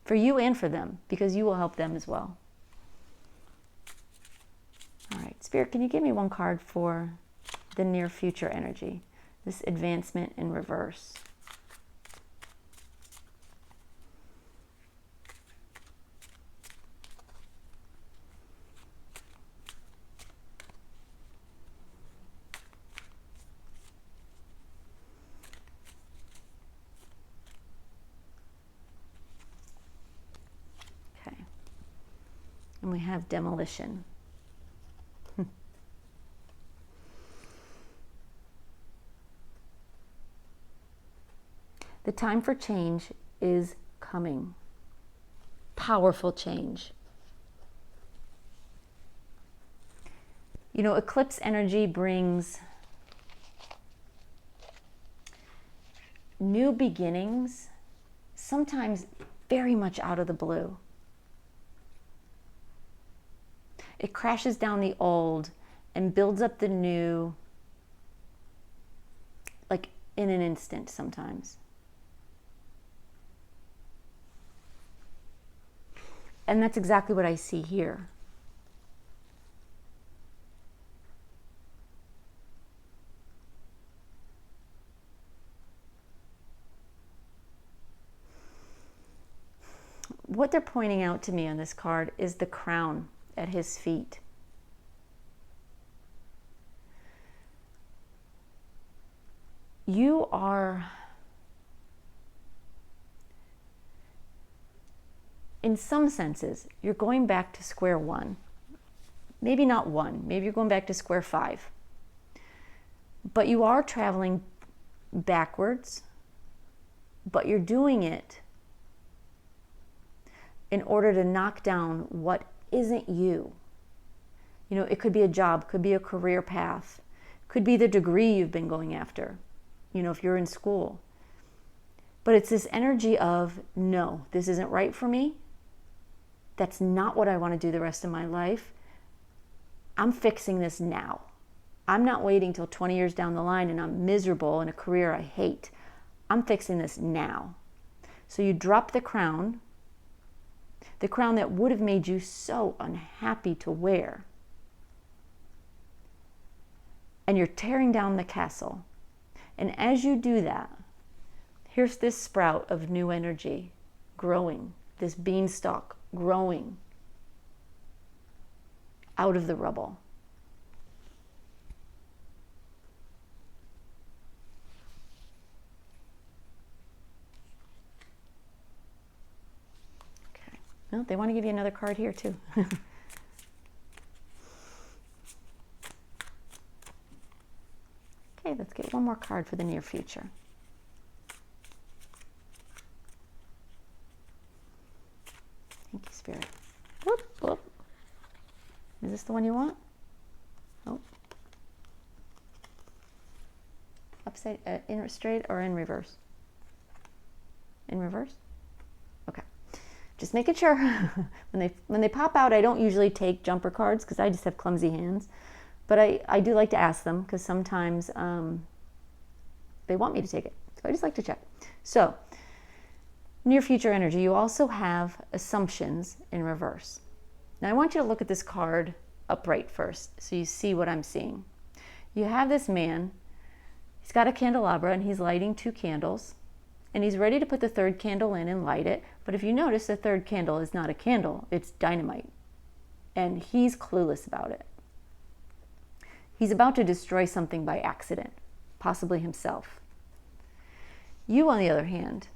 for you and for them, because you will help them as well. All right, Spirit, can you give me one card for the near future energy, this advancement in reverse? Okay. And we have demolition. The time for change is coming. Powerful change. Eclipse energy brings new beginnings, sometimes very much out of the blue. It crashes down the old and builds up the new, like in an instant sometimes. And that's exactly what I see here. What they're pointing out to me on this card is the crown at his feet. You are, in some senses, you're going back to square one. Maybe not one, maybe you're going back to square five. But you are traveling backwards, but you're doing it in order to knock down what isn't you. You know, it could be a job, could be a career path, could be the degree you've been going after, you know, if you're in school. But it's this energy of, no, this isn't right for me. That's not what I want to do the rest of my life. I'm fixing this now. I'm not waiting till 20 years down the line and I'm miserable in a career I hate. I'm fixing this now. So you drop the crown that would have made you so unhappy to wear. And you're tearing down the castle. And as you do that, here's this sprout of new energy growing, this beanstalk growing out of the rubble. Okay. Well, they want to give you another card here too. Okay, let's get one more card for the near future. Thank you, Spirit. Whoop, whoop. Is this the one you want? Oh. Upside, in straight or in reverse? In reverse? Okay. Just making sure. when they pop out, I don't usually take jumper cards because I just have clumsy hands. But I do like to ask them because sometimes they want me to take it. So I just like to check. So, near future energy, you also have assumptions in reverse. Now I want you to look at this card upright first so you see what I'm seeing. You have this man, he's got a candelabra and he's lighting 2 candles and he's ready to put the 3rd candle in and light it. But if you notice, the 3rd candle is not a candle, it's dynamite. And he's clueless about it. He's about to destroy something by accident, possibly himself. You, on the other hand,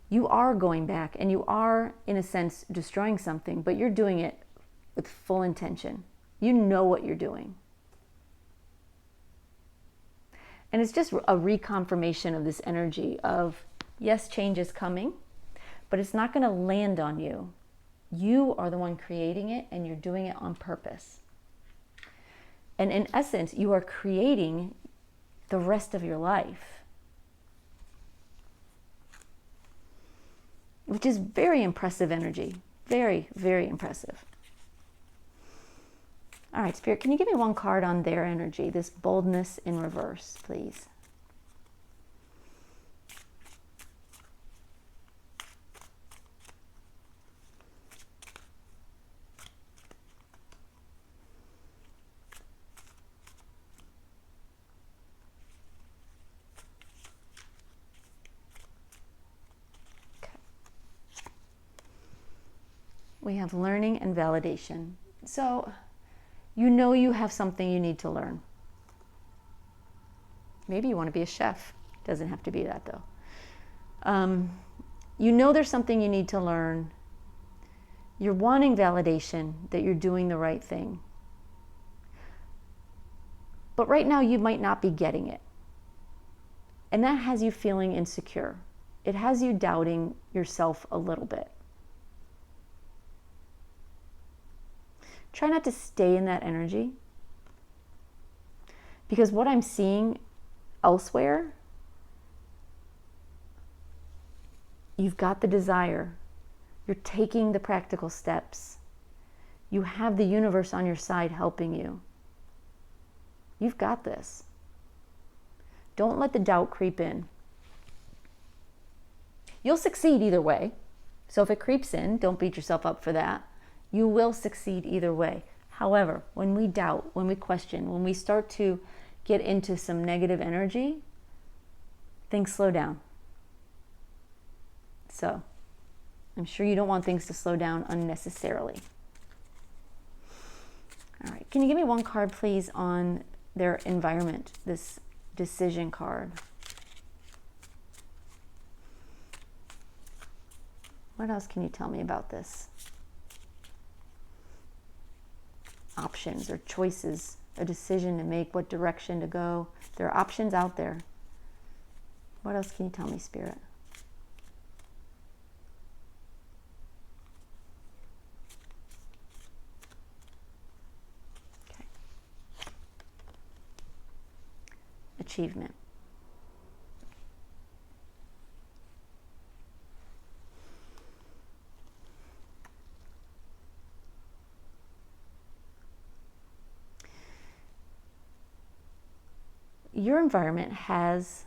you are going back and you are, in a sense, destroying something, but you're doing it with full intention. You know what you're doing. And it's just a reconfirmation of this energy of, yes, change is coming, but it's not going to land on you. You are the one creating it and you're doing it on purpose. And in essence, you are creating the rest of your life, which is very impressive energy. Very, very impressive. All right, Spirit, can you give me one card on their energy, this boldness in reverse, please? We have learning and validation. So you know you have something you need to learn. Maybe you want to be a chef. Doesn't have to be that though. You know there's something you need to learn. You're wanting validation that you're doing the right thing. But right now you might not be getting it. And that has you feeling insecure. It has you doubting yourself a little bit. Try not to stay in that energy, because what I'm seeing elsewhere You've got the desire. You're taking the practical steps. You have the universe on your side helping you. You've got this. Don't let the doubt creep in. You'll succeed either way. So if it creeps in, don't beat yourself up for that. You will succeed either way. However, when we doubt, when we question, when we start to get into some negative energy, things slow down. So I'm sure you don't want things to slow down unnecessarily. All right, can you give me one card, please, on their environment, this decision card? What else can you tell me about this? Options or choices, a decision to make, what direction to go. There are options out there. What else can you tell me, Spirit? Okay. Achievement. Your environment has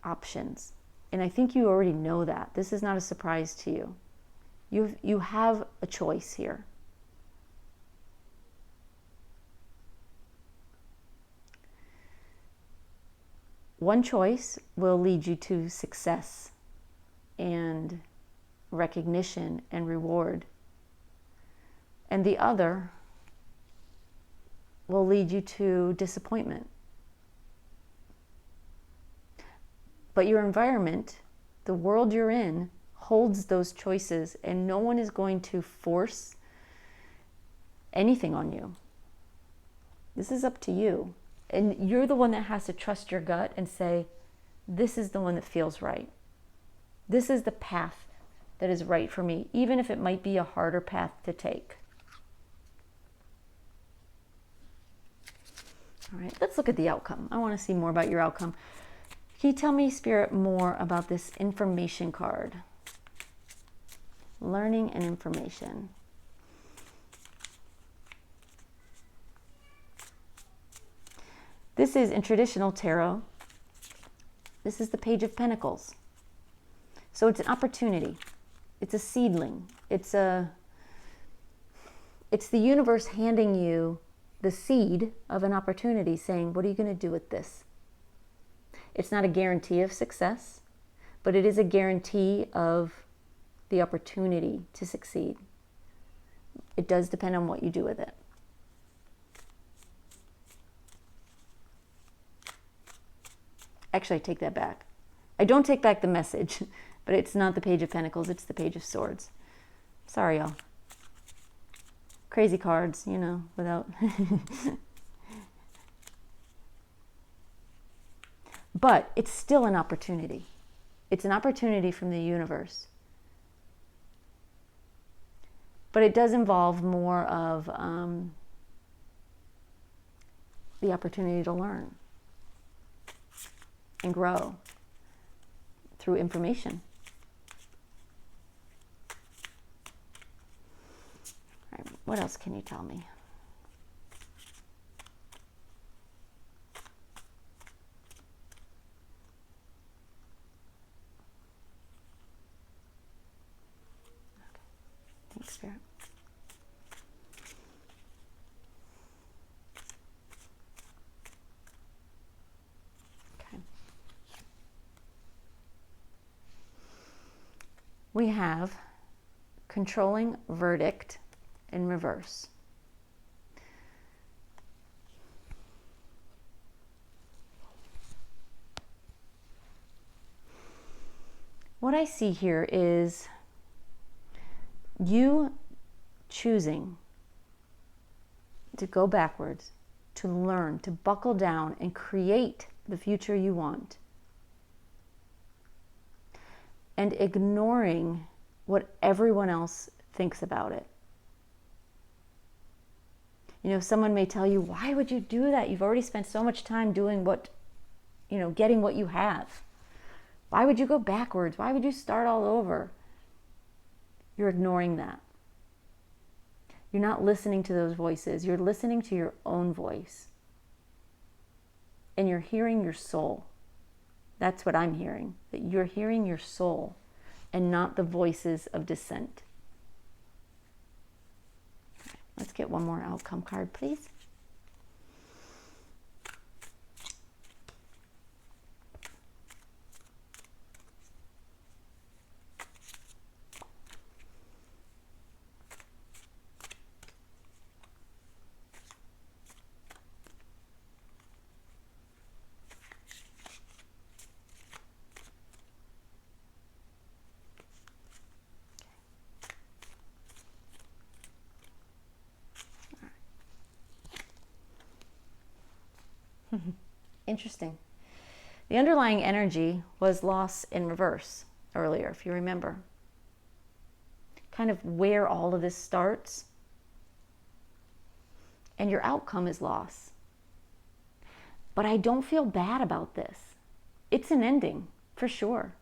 options, and I think you already know that. This is not a surprise to you. You have a choice here. One choice will lead you to success and recognition and reward, and the other will lead you to disappointment. But your environment, the world you're in, holds those choices, and no one is going to force anything on you. This is up to you. And you're the one that has to trust your gut and say, this is the one that feels right. This is the path that is right for me, even if it might be a harder path to take. All right, let's look at the outcome. I want to see more about your outcome. Can you tell me, Spirit, more about this information card? Learning and information. This is in traditional tarot. This is the Page of Pentacles. So it's an opportunity. It's a seedling. It's the universe handing you the seed of an opportunity, saying, what are you going to do with this? It's not a guarantee of success, but it is a guarantee of the opportunity to succeed. It does depend on what you do with it. Actually, I take that back. I don't take back the message, but it's not the Page of Pentacles, it's the Page of Swords. Sorry, y'all. Crazy cards, you know, without... But it's still an opportunity. It's an opportunity from the universe. But it does involve more of the opportunity to learn and grow through information. All right, what else can you tell me? Spirit. Okay. We have controlling verdict in reverse. What I see here is you choosing to go backwards, to learn, to buckle down and create the future you want, and ignoring what everyone else thinks about it. You know, someone may tell you, why would you do that? You've already spent so much time doing what, you know, getting what you have. Why would you go backwards? Why would you start all over? You're ignoring that. You're not listening to those voices. You're listening to your own voice. And you're hearing your soul. That's what I'm hearing. That you're hearing your soul and not the voices of dissent. Let's get one more outcome card, please. Interesting. The underlying energy was loss in reverse earlier, if you remember. Kind of where all of this starts. And your outcome is loss. But I don't feel bad about this. It's an ending, for sure.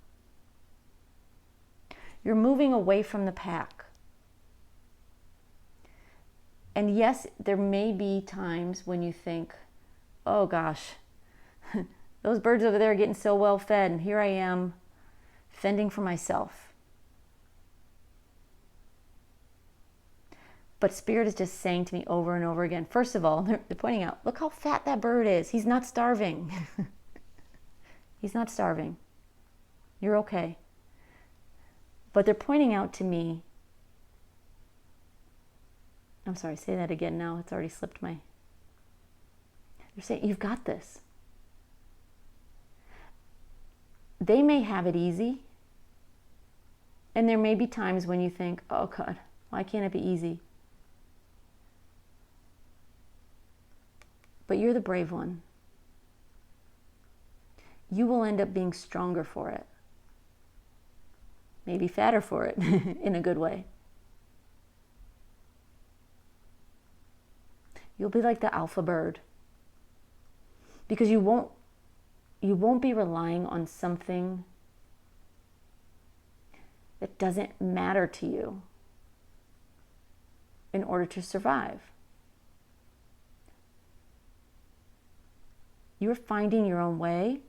You're moving away from the pack. And yes, there may be times when you think, oh gosh, those birds over there are getting so well fed, and here I am fending for myself. But Spirit is just saying to me over and over again, first of all, they're pointing out, look how fat that bird is. He's not starving. He's not starving. You're okay. But they're pointing out to me, I'm sorry, say that again now. It's already slipped my... They're saying, you've got this. They may have it easy. And there may be times when you think, oh God, why can't it be easy? But you're the brave one. You will end up being stronger for it. Maybe fatter for it in a good way. You'll be like the alpha bird. Because you won't be relying on something that doesn't matter to you in order to survive. You're finding your own way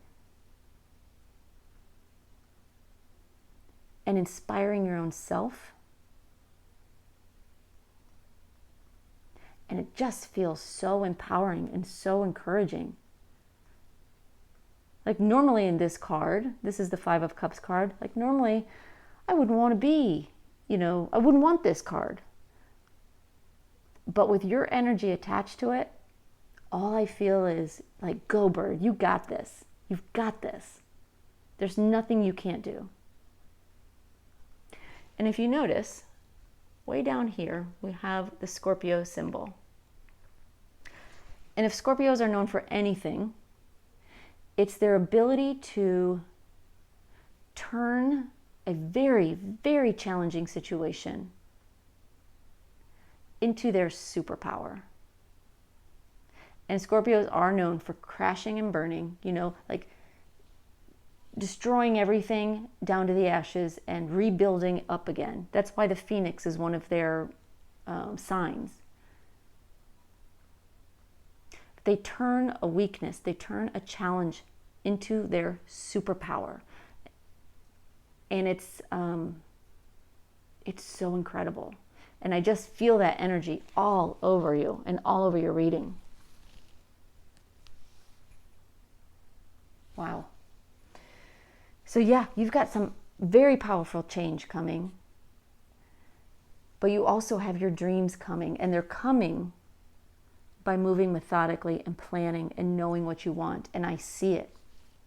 and inspiring your own self. And it just feels so empowering and so encouraging. Like normally in this card, this is the 5 of Cups card, like normally I wouldn't want to be, I wouldn't want this card. But with your energy attached to it, all I feel is like, go bird, you got this. You've got this. There's nothing you can't do. And if you notice, way down here, we have the Scorpio symbol. And if Scorpios are known for anything, it's their ability to turn a very, very challenging situation into their superpower. And Scorpios are known for crashing and burning, like destroying everything down to the ashes and rebuilding up again. That's why the Phoenix is one of their signs. They turn a weakness, they turn a challenge into their superpower. And it's so incredible. And I just feel that energy all over you and all over your reading. Wow. So yeah, you've got some very powerful change coming. But you also have your dreams coming, and they're coming by moving methodically and planning and knowing what you want. And I see it.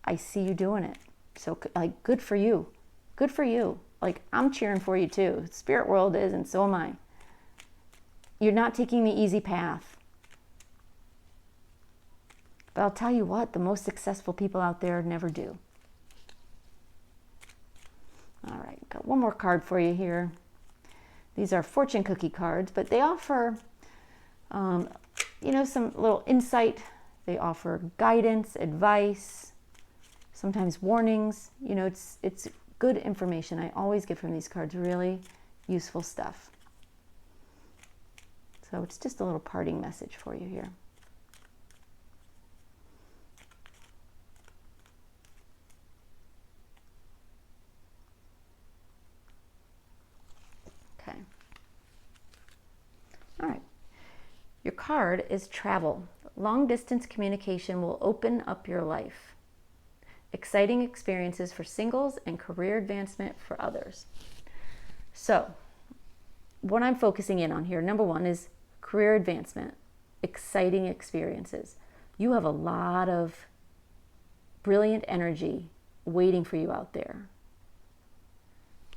I see you doing it. So like, good for you. Good for you. Like, I'm cheering for you too. Spirit world is, and so am I. You're not taking the easy path. But I'll tell you what, the most successful people out there never do. All right, got one more card for you here. These are fortune cookie cards, but they offer, some little insight. They offer guidance, advice, sometimes warnings. You know, it's good information. I always get from these cards really useful stuff. So it's just a little parting message for you here. Okay. All right. Your card is travel. Long distance communication will open up your life. Exciting experiences for singles and career advancement for others. So, what I'm focusing in on here, number one, is career advancement, exciting experiences. You have a lot of brilliant energy waiting for you out there.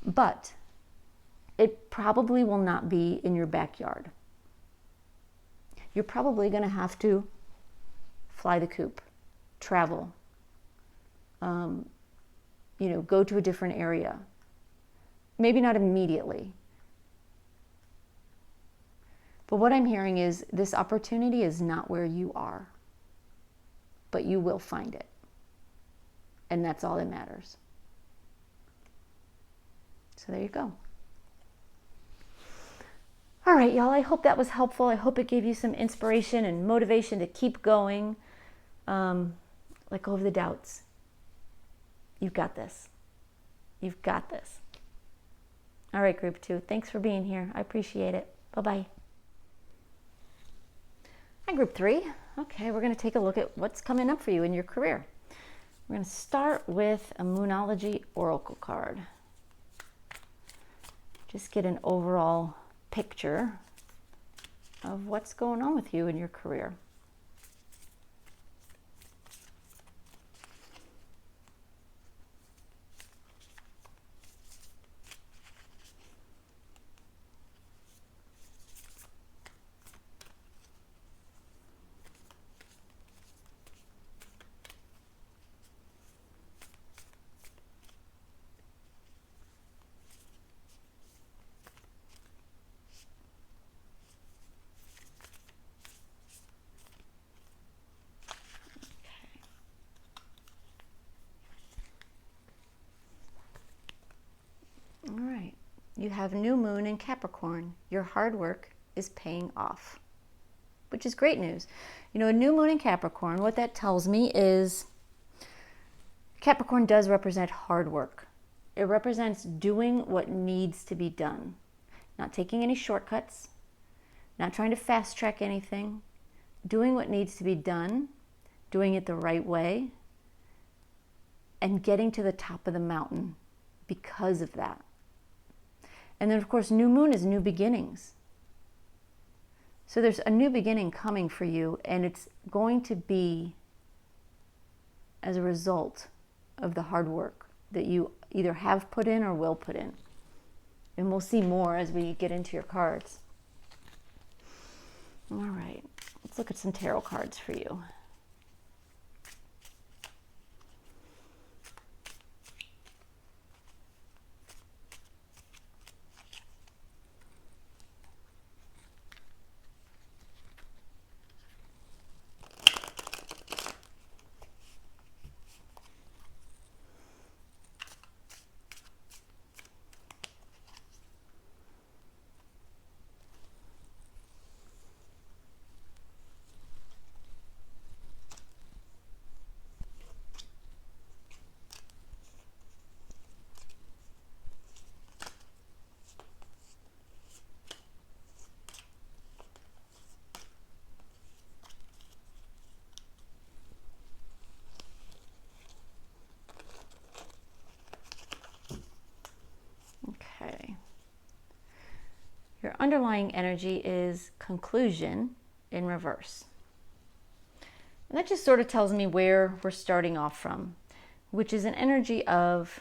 But it probably will not be in your backyard. You're probably going to have to fly the coop, travel, go to a different area. Maybe not immediately. But what I'm hearing is this opportunity is not where you are, but you will find it. And that's all that matters. So there you go. All right, y'all, I hope that was helpful. I hope it gave you some inspiration and motivation to keep going. Let go of the doubts. You've got this. You've got this. All right, group 2, thanks for being here. I appreciate it. Bye-bye. Hi, group 3. Okay, we're going to take a look at what's coming up for you in your career. We're going to start with a Moonology Oracle card. Just get an overall picture of what's going on with you in your career. All right, you have new moon in Capricorn. Your hard work is paying off, which is great news. You know, a new moon in Capricorn, what that tells me is Capricorn does represent hard work. It represents doing what needs to be done, not taking any shortcuts, not trying to fast track anything, doing what needs to be done, doing it the right way, and getting to the top of the mountain because of that. And then, of course, new moon is new beginnings. So there's a new beginning coming for you, and it's going to be as a result of the hard work that you either have put in or will put in. And we'll see more as we get into your cards. All right, let's look at some tarot cards for you. Your underlying energy is conclusion in reverse. And that just sort of tells me where we're starting off from, which is an energy of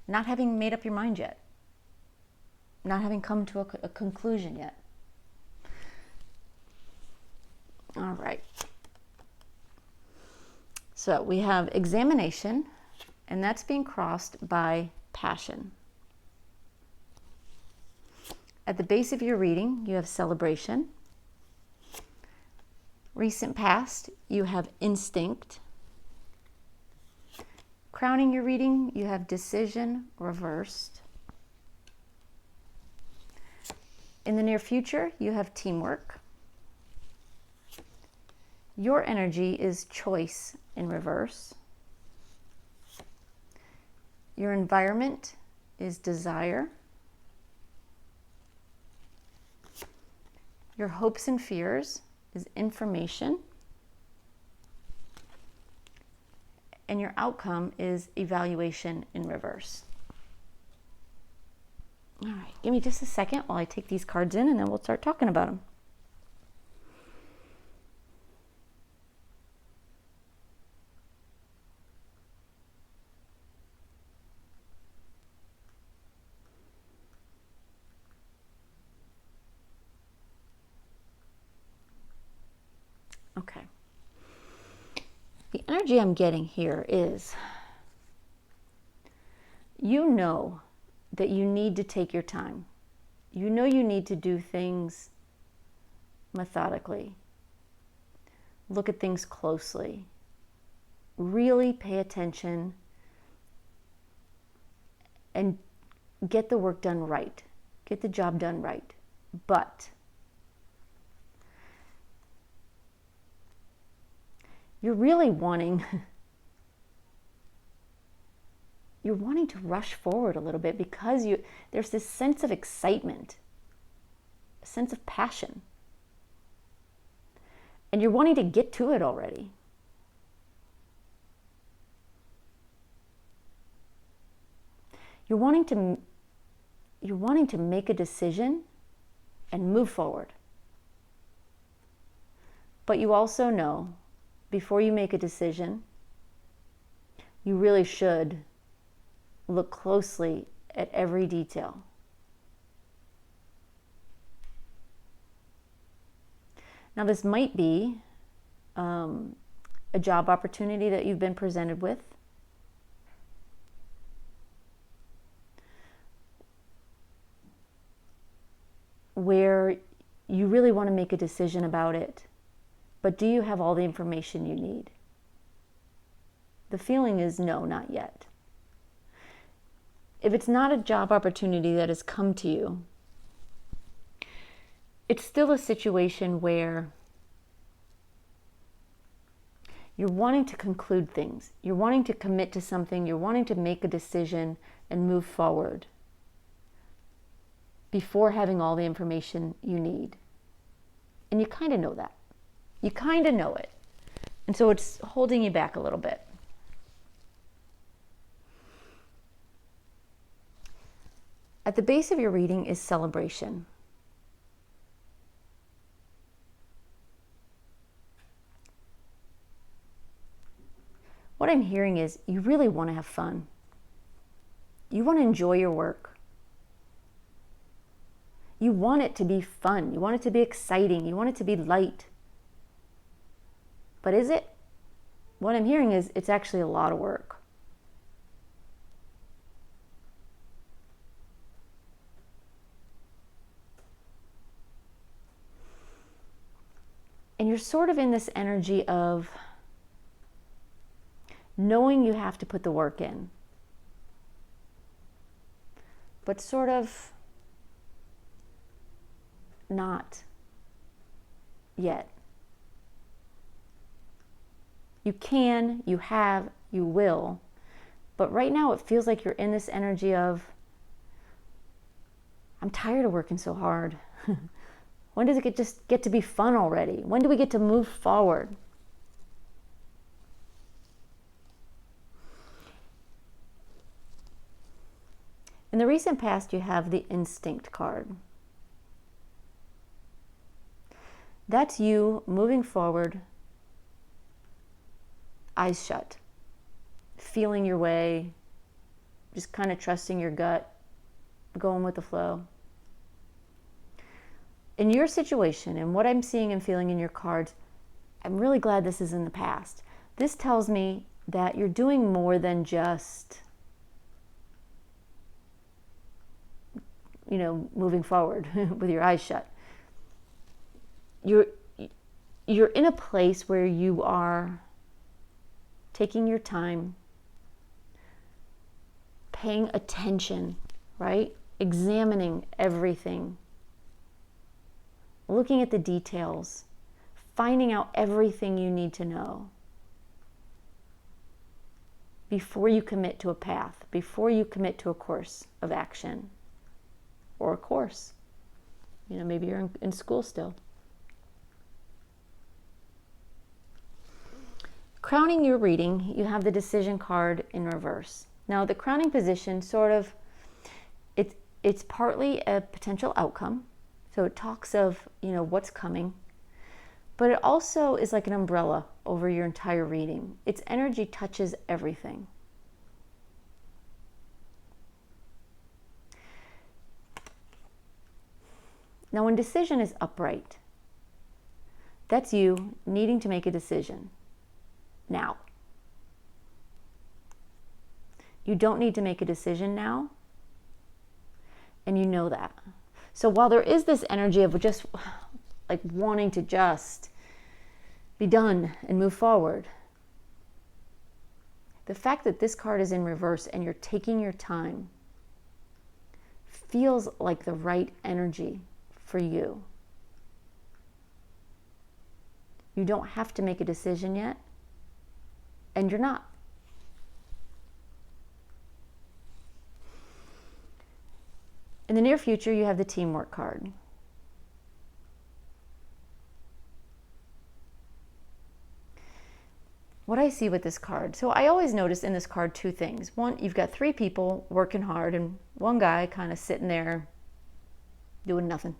not having made up your mind yet, not having come to a conclusion yet. All right. So we have examination, and that's being crossed by passion. At the base of your reading, you have celebration. Recent past, you have instinct. Crowning your reading, you have decision reversed. In the near future, you have teamwork. Your energy is choice in reverse. Your environment is desire. Your hopes and fears is information. And your outcome is evaluation in reverse. All right, give me just a second while I take these cards in and then we'll start talking about them. Okay. The energy I'm getting here is, you know that you need to take your time. You know you need to do things methodically. Look at things closely. Really pay attention and get the work done right. Get the job done right. But you're really wanting to rush forward a little bit because there's this sense of excitement, a sense of passion. And you're wanting to get to it already. You're wanting to make a decision and move forward. But you also know, before you make a decision, you really should look closely at every detail. Now, this might be a job opportunity that you've been presented with. Where you really want to make a decision about it, but do you have all the information you need? The feeling is no, not yet. If it's not a job opportunity that has come to you, it's still a situation where you're wanting to conclude things. You're wanting to commit to something. You're wanting to make a decision and move forward before having all the information you need. And you kind of know that. You kind of know it. And so it's holding you back a little bit. At the base of your reading is celebration. What I'm hearing is you really want to have fun. You want to enjoy your work. You want it to be fun. You want it to be exciting. You want it to be light. But is it? What I'm hearing is it's actually a lot of work. And you're sort of in this energy of knowing you have to put the work in, but sort of not yet. You can, you have, you will, but right now it feels like you're in this energy of, I'm tired of working so hard. When does it just get to be fun already? When do we get to move forward? In the recent past, you have the Instinct card. That's you moving forward, eyes shut, feeling your way, just kind of trusting your gut, going with the flow. In your situation, and what I'm seeing and feeling in your cards, I'm really glad this is in the past. This tells me that you're doing more than just, moving forward with your eyes shut. You're in a place where you are taking your time, paying attention, right? Examining everything, looking at the details, finding out everything you need to know before you commit to a path, before you commit to a course of action or a course. You know, maybe you're in school still. Crowning your reading, you have the decision card in reverse. Now, the crowning position sort of, it's partly a potential outcome. So it talks of, you know, what's coming. But it also is like an umbrella over your entire reading. Its energy touches everything. Now, when decision is upright, that's you needing to make a decision now. You don't need to make a decision now, and you know that. So while there is this energy of just like wanting to just be done and move forward, the fact that this card is in reverse and you're taking your time feels like the right energy for you. You don't have to make a decision yet, and you're not. In the near future, you have the teamwork card. What I see with this card, so I always notice in this card two things. One, you've got three people working hard and one guy kind of sitting there doing nothing.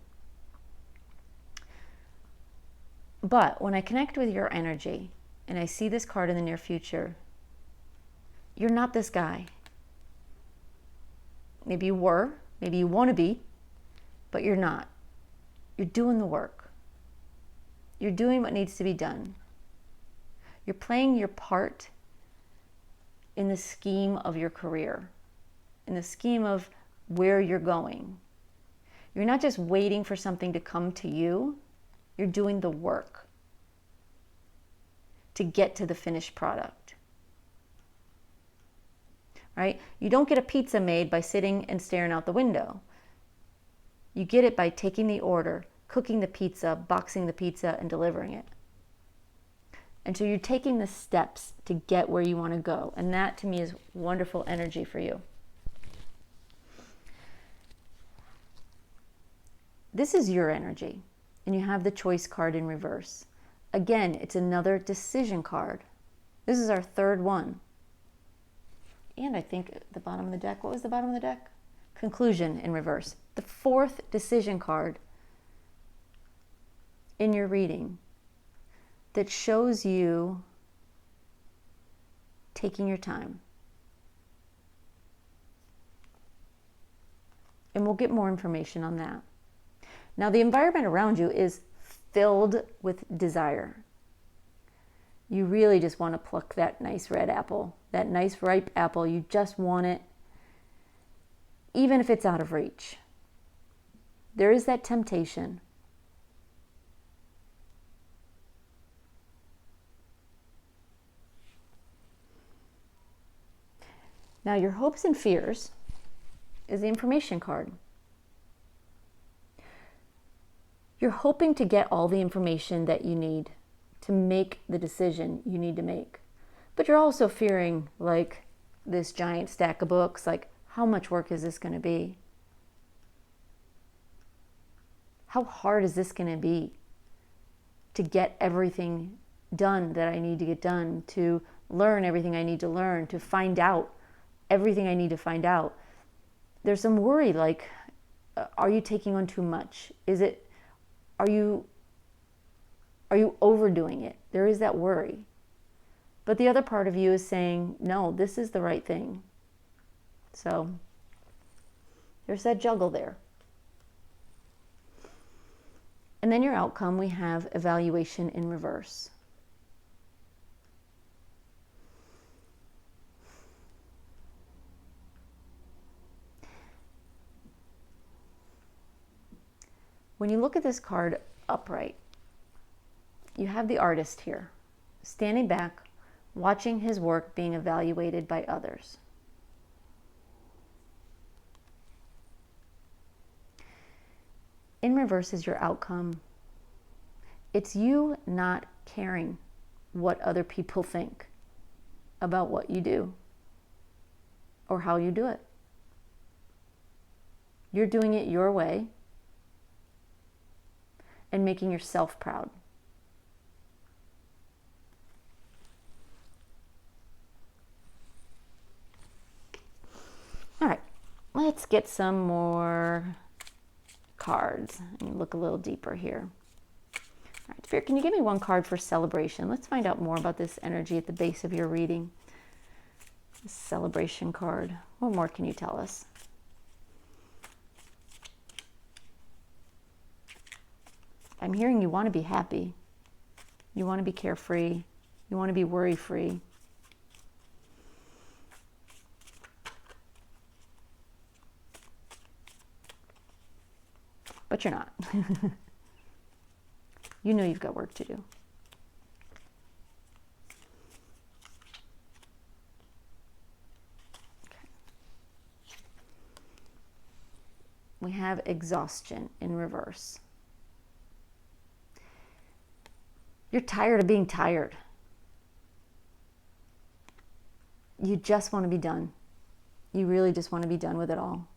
But when I connect with your energy and I see this card in the near future, you're not this guy. Maybe you were, maybe you want to be, but you're not. You're doing the work. You're doing what needs to be done. You're playing your part in the scheme of your career, in the scheme of where you're going. You're not just waiting for something to come to you. You're doing the work to get to the finished product. Right? You don't get a pizza made by sitting and staring out the window. You get it by taking the order, cooking the pizza, boxing the pizza, and delivering it. And so you're taking the steps to get where you want to go. And that to me is wonderful energy for you. This is your energy. And you have the choice card in reverse. Again, it's another decision card. This is our third one. And I think at the bottom of the deck, what was the bottom of the deck? Conclusion in reverse. The fourth decision card in your reading that shows you taking your time. And we'll get more information on that. Now, the environment around you is filled with desire. You really just want to pluck that nice red apple, that nice ripe apple. You just want it, even if it's out of reach. There is that temptation. Now, your hopes and fears is the information card. You're hoping to get all the information that you need to make the decision you need to make. But you're also fearing, like, this giant stack of books, like, how much work is this going to be? How hard is this going to be to get everything done that I need to get done, to learn everything I need to learn, to find out everything I need to find out? There's some worry, like, are you taking on too much? Are you overdoing it? There is that worry. But the other part of you is saying, no, this is the right thing. So there's that juggle there. And then your outcome, we have evaluation in reverse. When you look at this card upright, you have the artist here, standing back, watching his work being evaluated by others. in reverse is your outcome. It's you not caring what other people think about what you do or how you do it. You're doing it your way and making yourself proud. All right, let's get some more cards and look a little deeper here. All right, Spirit, can you give me one card for celebration? Let's find out more about this energy at the base of your reading. This celebration card. What more can you tell us? I'm hearing you want to be happy. You want to be carefree. You want to be worry-free. But you're not. You know you've got work to do. Okay. We have exhaustion in reverse. You're tired of being tired. You just want to be done. You really just want to be done with it all.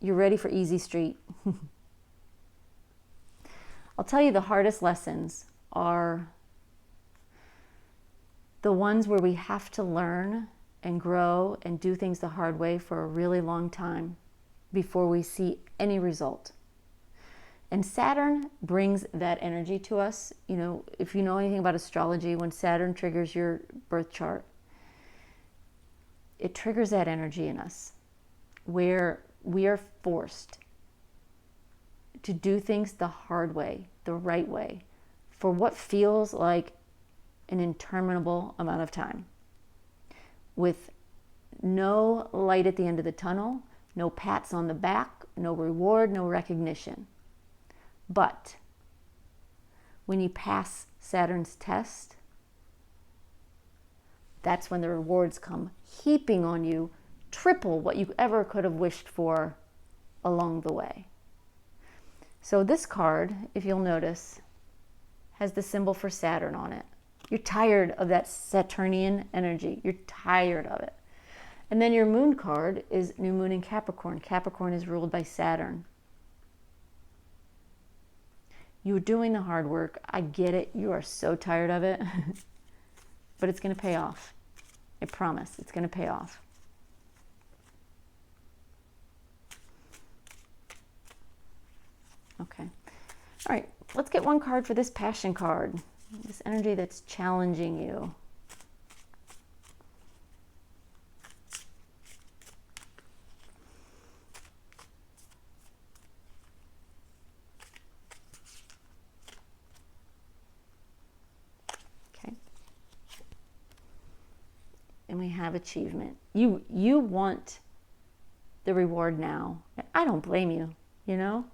You're ready for easy street. I'll tell you, the hardest lessons are the ones where we have to learn and grow and do things the hard way for a really long time before we see any result. And Saturn brings that energy to us. You know, if you know anything about astrology, when Saturn triggers your birth chart, it triggers that energy in us where we are forced to do things the hard way, the right way, for what feels like an interminable amount of time, with no light at the end of the tunnel, no pats on the back, no reward, no recognition. But when you pass Saturn's test, that's when the rewards come heaping on you, triple what you ever could have wished for along the way. So this card, if you'll notice, has the symbol for Saturn on it. You're tired of that Saturnian energy. You're tired of it. And then your moon card is New Moon in Capricorn. Capricorn is ruled by Saturn. You're doing the hard work. I get it. You are so tired of it. But it's going to pay off. I promise. It's going to pay off. Okay. All right. Let's get one card for this passion card. This energy that's challenging you. Okay. And we have achievement. You want the reward now. I don't blame you, you know?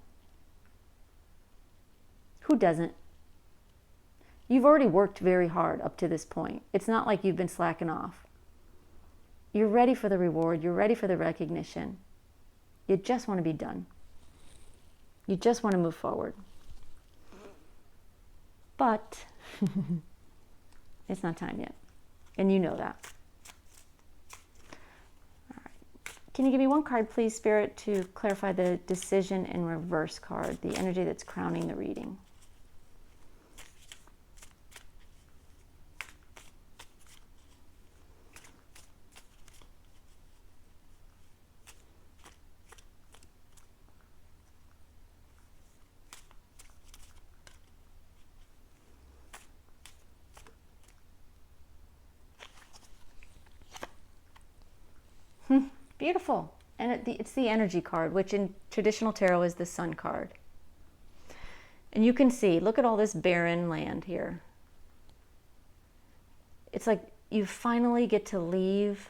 Who doesn't? You've already worked very hard up to this point. It's not like you've been slacking off. You're ready for the reward. You're ready for the recognition. You just want to be done. You just want to move forward. But it's not time yet. And you know that. All right. Can you give me one card, please, Spirit, to clarify the decision in reverse card, the energy that's crowning the reading? Beautiful. And it's the energy card, which in traditional tarot is the sun card. And you can see, look at all this barren land here. It's like you finally get to leave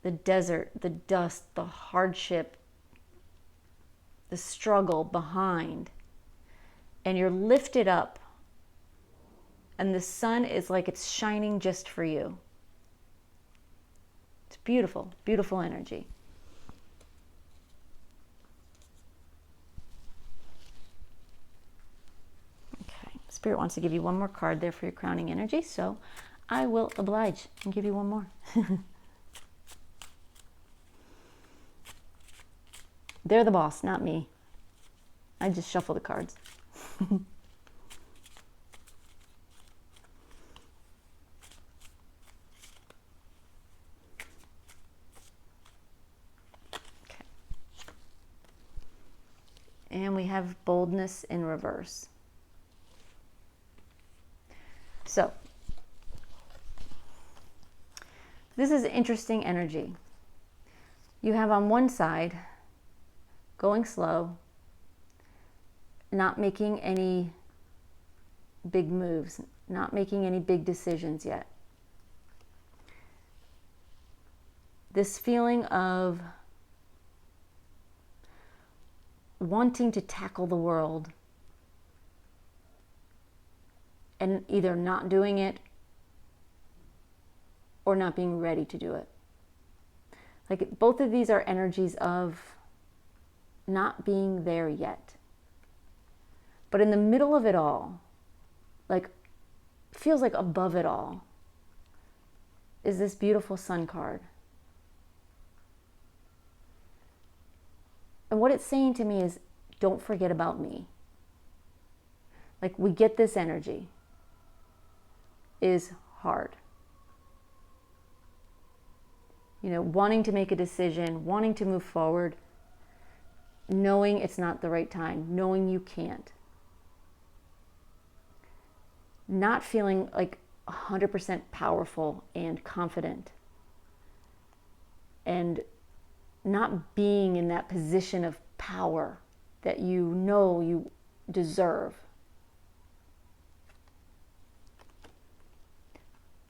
the desert, the dust, the hardship, the struggle behind. And you're lifted up. And the sun is like it's shining just for you. It's beautiful, beautiful energy. Spirit wants to give you one more card there for your crowning energy, so I will oblige and give you one more. They're the boss, not me. I just shuffle the cards. And we have boldness in reverse. So, this is interesting energy. You have on one side, going slow, not making any big moves, not making any big decisions yet. This feeling of wanting to tackle the world and either not doing it or not being ready to do it. Like, both of these are energies of not being there yet. But in the middle of it all, like, feels like above it all, is this beautiful Sun card. And what it's saying to me is, don't forget about me. Like, we get this energy is hard. You know, wanting to make a decision, wanting to move forward, knowing it's not the right time, knowing you can't. Not feeling like 100% powerful and confident. And not being in that position of power that you know you deserve.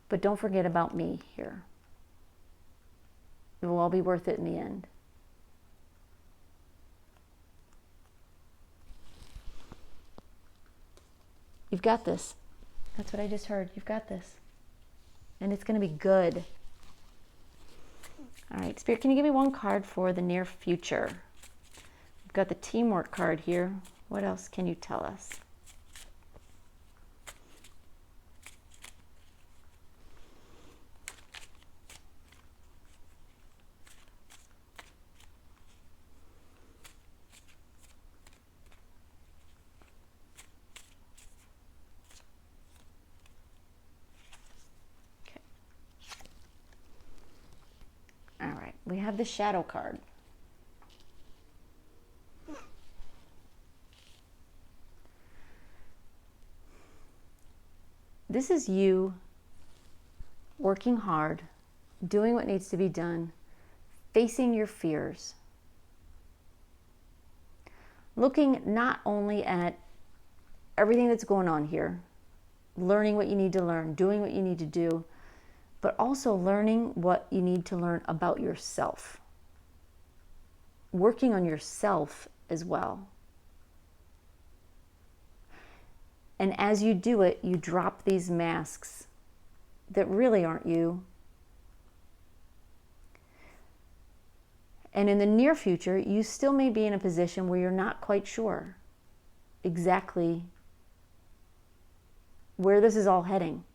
But don't forget about me here. It will all be worth it in the end. You've got this. That's what I just heard. You've got this. And it's going to be good. All right, Spirit, can you give me one card for the near future? We've got the teamwork card here. What else can you tell us? We have the shadow card. This is you working hard, doing what needs to be done, facing your fears. Looking not only at everything that's going on here, learning what you need to learn, doing what you need to do, but also learning what you need to learn about yourself. Working on yourself as well. And as you do it, you drop these masks that really aren't you. And in the near future, you still may be in a position where you're not quite sure exactly where this is all heading.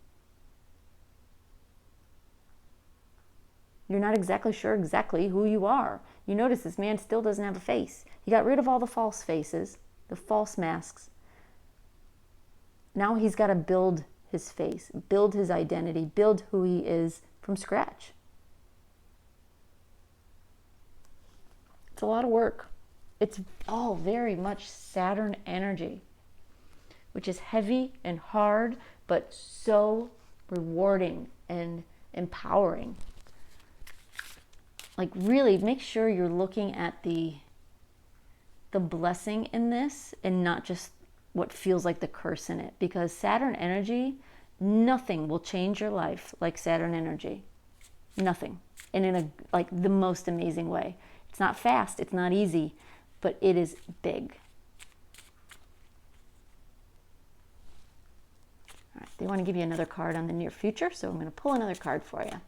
You're not exactly sure exactly who you are. You notice this man still doesn't have a face. He got rid of all the false faces, the false masks. Now he's got to build his face, build his identity, build who he is from scratch. It's a lot of work. It's all very much Saturn energy, which is heavy and hard, but so rewarding and empowering. Like, really make sure you're looking at the blessing in this and not just what feels like the curse in it. Because Saturn energy, nothing will change your life like Saturn energy. Nothing. And in a like the most amazing way. It's not fast, it's not easy, but it is big. All right, they want to give you another card on the near future, so I'm going to pull another card for you.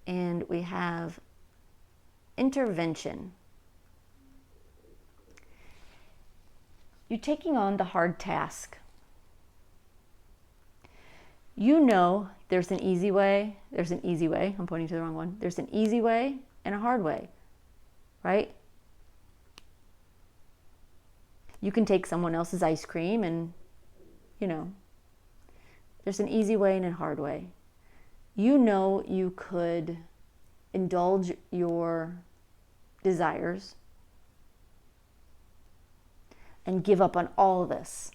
And have intervention. You're taking on the hard task. You know there's an easy way. There's an easy way. I'm pointing to the wrong one. There's an easy way and a hard way, right? You can take someone else's ice cream and, there's an easy way and a hard way. You know you could indulge your desires and give up on all of this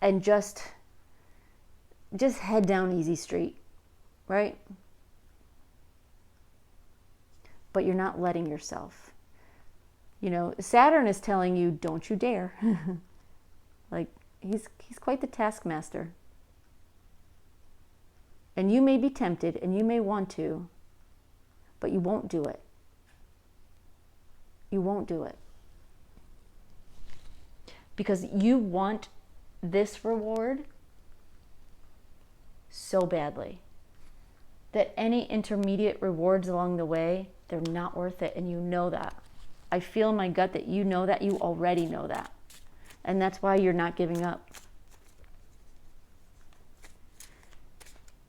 and just head down easy street, right? But you're not letting yourself. Saturn is telling you, don't you dare. Like, he's quite the taskmaster. And you may be tempted and you may want to, but you won't do it. You won't do it. Because you want this reward so badly that any intermediate rewards along the way, they're not worth it, and you know that. I feel in my gut that you know that. You already know that. And that's why you're not giving up.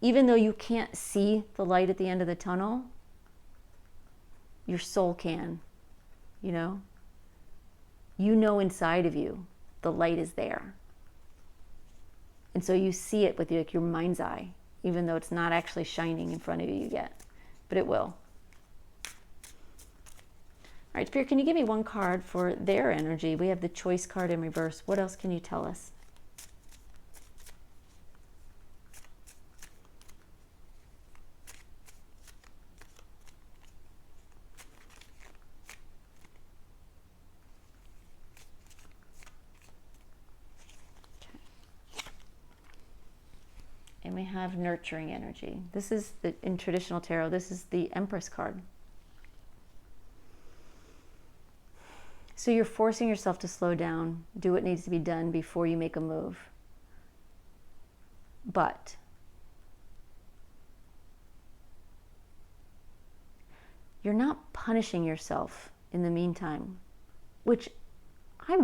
Even though you can't see the light at the end of the tunnel, your soul can, You know inside of you the light is there. And so you see it with your mind's eye, even though it's not actually shining in front of you yet. But it will. All right, Spirit, can you give me one card for their energy? We have the Choice card in reverse. What else can you tell us? And we have nurturing energy. This is in traditional tarot, this is the Empress card. So you're forcing yourself to slow down, do what needs to be done before you make a move. But you're not punishing yourself in the meantime, which I'm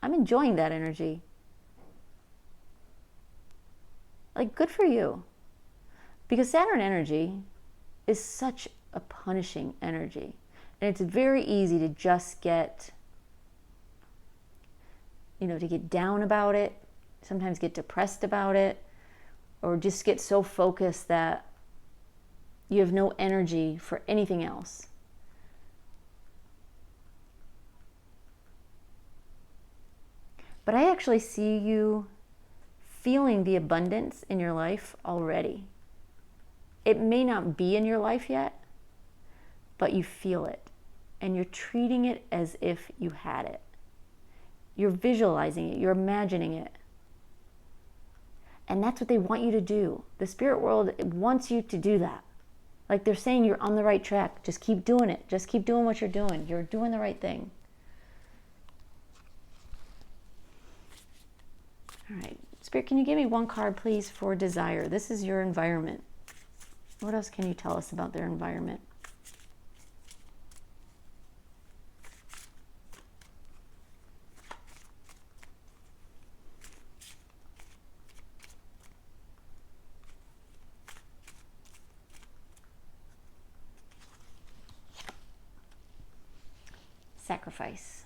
enjoying that energy. Like, good for you. Because Saturn energy is such a punishing energy. And it's very easy to just get, to get down about it, sometimes get depressed about it, or just get so focused that you have no energy for anything else. But I actually see you feeling the abundance in your life already. It may not be in your life yet, but you feel it. And you're treating it as if you had it. You're visualizing it. You're imagining it. And that's what they want you to do. The spirit world wants you to do that. Like they're saying you're on the right track. Just keep doing it. Just keep doing what you're doing. You're doing the right thing. All right. Spirit, can you give me one card, please, for desire? This is your environment. What else can you tell us about their environment? Sacrifice.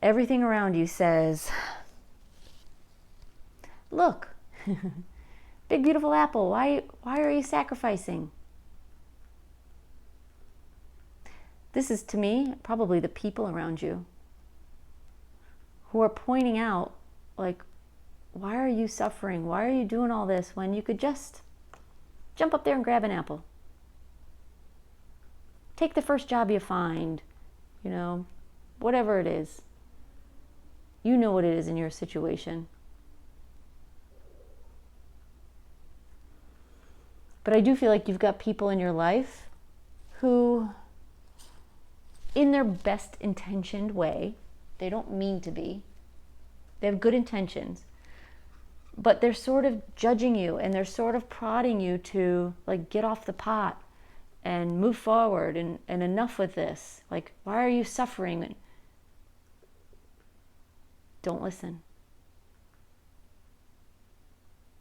Everything around you says, look, big beautiful apple, why are you sacrificing? This is, to me, probably the people around you who are pointing out, like, why are you suffering? Why are you doing all this when you could just jump up there and grab an apple? Take the first job you find, whatever it is. You know what it is in your situation. But I do feel like you've got people in your life who, in their best intentioned way, they don't mean to be, they have good intentions, but they're sort of judging you and they're sort of prodding you to like get off the pot and move forward and enough with this. Like, why are you suffering? Don't listen.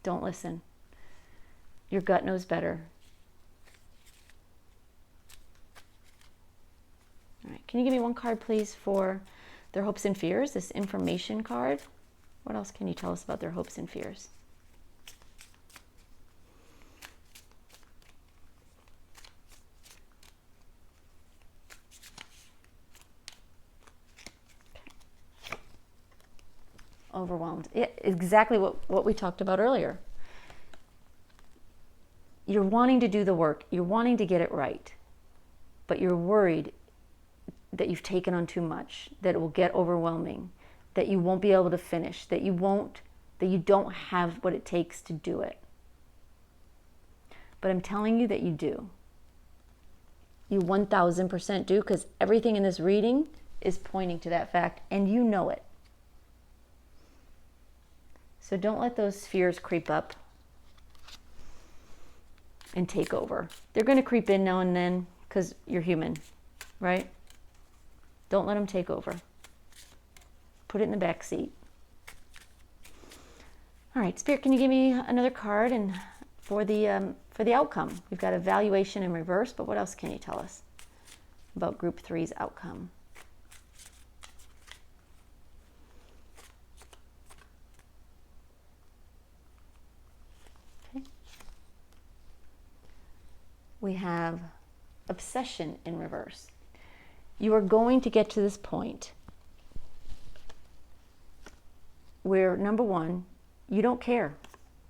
Don't listen. Your gut knows better. All right, can you give me one card, please, for their hopes and fears, this information card? What else can you tell us about their hopes and fears? Overwhelmed. Yeah, exactly what we talked about earlier. You're wanting to do the work. You're wanting to get it right. But you're worried that you've taken on too much, that it will get overwhelming, that you won't be able to finish, that you don't have what it takes to do it. But I'm telling you that you do. You 1000% do, because everything in this reading is pointing to that fact, and you know it. So don't let those fears creep up and take over. They're going to creep in now and then because you're human, right? Don't let them take over. Put it in the back seat. All right, Spirit, can you give me another card and for the outcome? We've got evaluation in reverse, but what else can you tell us about Group 3's outcome? Okay. We have obsession in reverse. You are going to get to this point where, number one, you don't care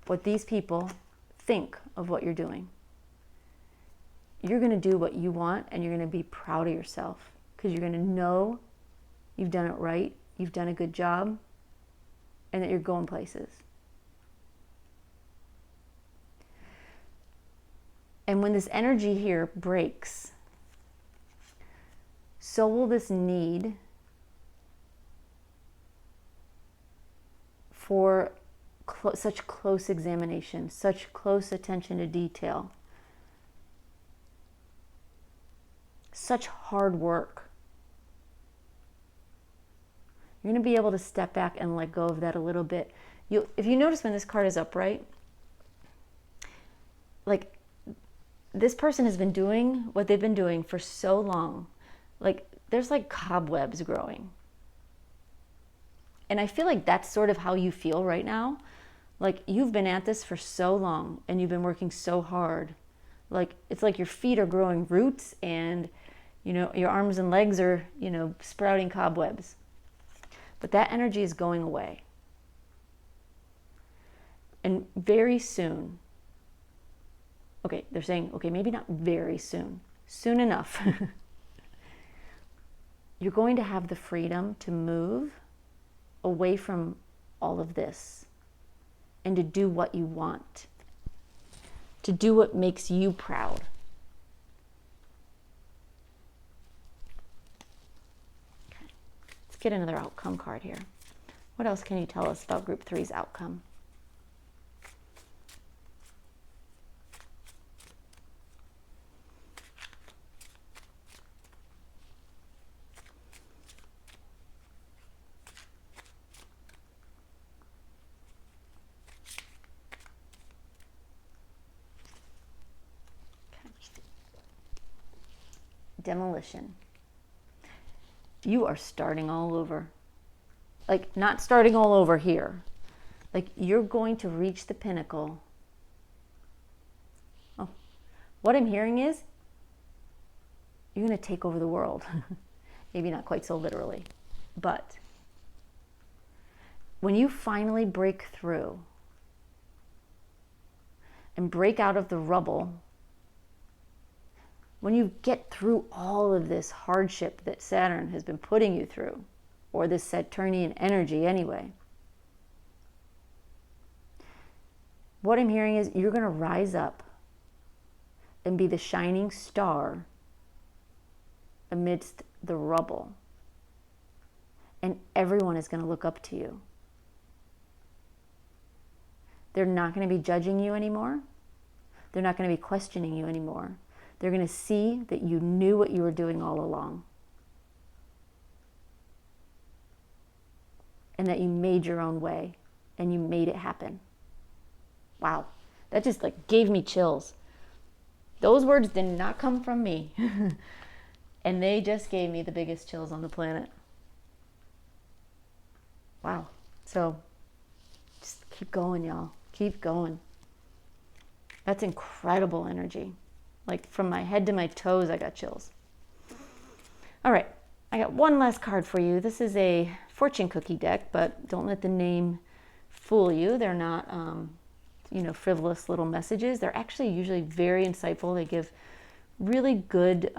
what these people think of what you're doing. You're going to do what you want, and you're going to be proud of yourself because you're going to know you've done it right, you've done a good job, and that you're going places. And when this energy here breaks, so will this need for such close examination, such close attention to detail, such hard work. You're going to be able to step back and let go of that a little bit. If you notice when this card is upright, like this person has been doing what they've been doing for so long. Like there's like cobwebs growing. And I feel like that's sort of how you feel right now. Like you've been at this for so long and you've been working so hard. Like it's like your feet are growing roots and, you know, your arms and legs are, you know, sprouting cobwebs. But that energy is going away. And very soon, okay, they're saying, okay, maybe not very soon, soon enough, you're going to have the freedom to move away from all of this and to do what you want, to do what makes you proud. Okay. Let's get another outcome card here. What else can you tell us about Group 3's outcome? Demolition. You are starting all over. Like, not starting all over here. Like, you're going to reach the pinnacle. Oh, what I'm hearing is you're going to take over the world. Maybe not quite so literally, but when you finally break through and break out of the rubble, when you get through all of this hardship that Saturn has been putting you through, or this Saturnian energy anyway, what I'm hearing is you're going to rise up and be the shining star amidst the rubble. And everyone is going to look up to you. They're not going to be judging you anymore. They're not going to be questioning you anymore. They're going to see that you knew what you were doing all along. And that you made your own way and you made it happen. Wow. That just like gave me chills. Those words did not come from me. And they just gave me the biggest chills on the planet. Wow. So just keep going, y'all. Keep going. That's incredible energy. Like from my head to my toes, I got chills. All right. I got one last card for you. This is a fortune cookie deck, but don't let the name fool you. They're not, frivolous little messages. They're actually usually very insightful. They give really good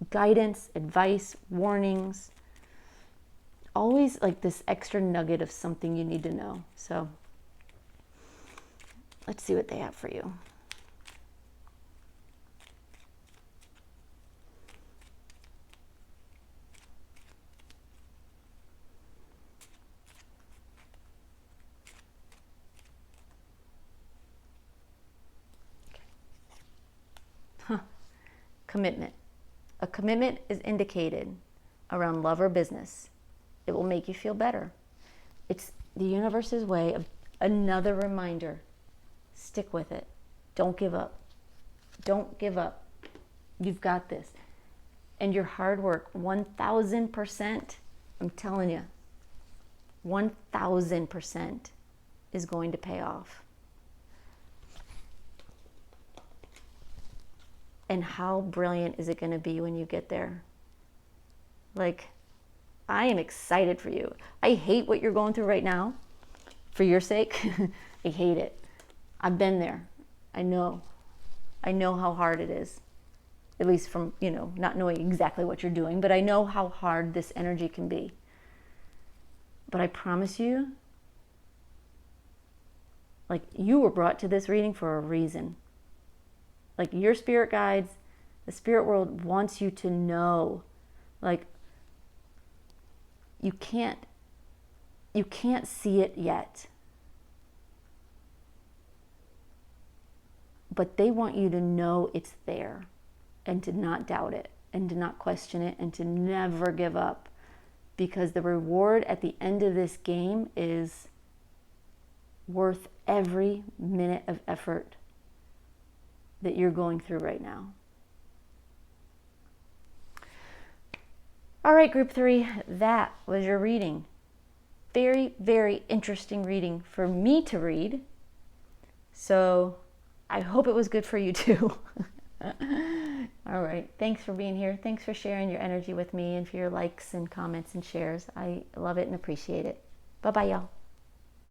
guidance, advice, warnings. Always like this extra nugget of something you need to know. So let's see what they have for you. Commitment. A commitment is indicated around love or business. It will make you feel better. It's the universe's way of another reminder. Stick with it. Don't give up. Don't give up. You've got this. And your hard work, 1,000%, I'm telling you, 1,000% is going to pay off. And how brilliant is it going to be when you get there? Like, I am excited for you. I hate what you're going through right now. For your sake, I hate it. I've been there. I know how hard it is. At least from, not knowing exactly what you're doing, but I know how hard this energy can be. But I promise you, like, you were brought to this reading for a reason. Like, your spirit guides, the spirit world wants you to know, like, you can't see it yet. But they want you to know it's there and to not doubt it and to not question it and to never give up, because the reward at the end of this game is worth every minute of effort that you're going through right now. All right, group 3, that was your reading. Very, very interesting reading for me to read. So I hope it was good for you too. All right, thanks for being here. Thanks for sharing your energy with me and for your likes and comments and shares. I love it and appreciate it. Bye-bye, y'all.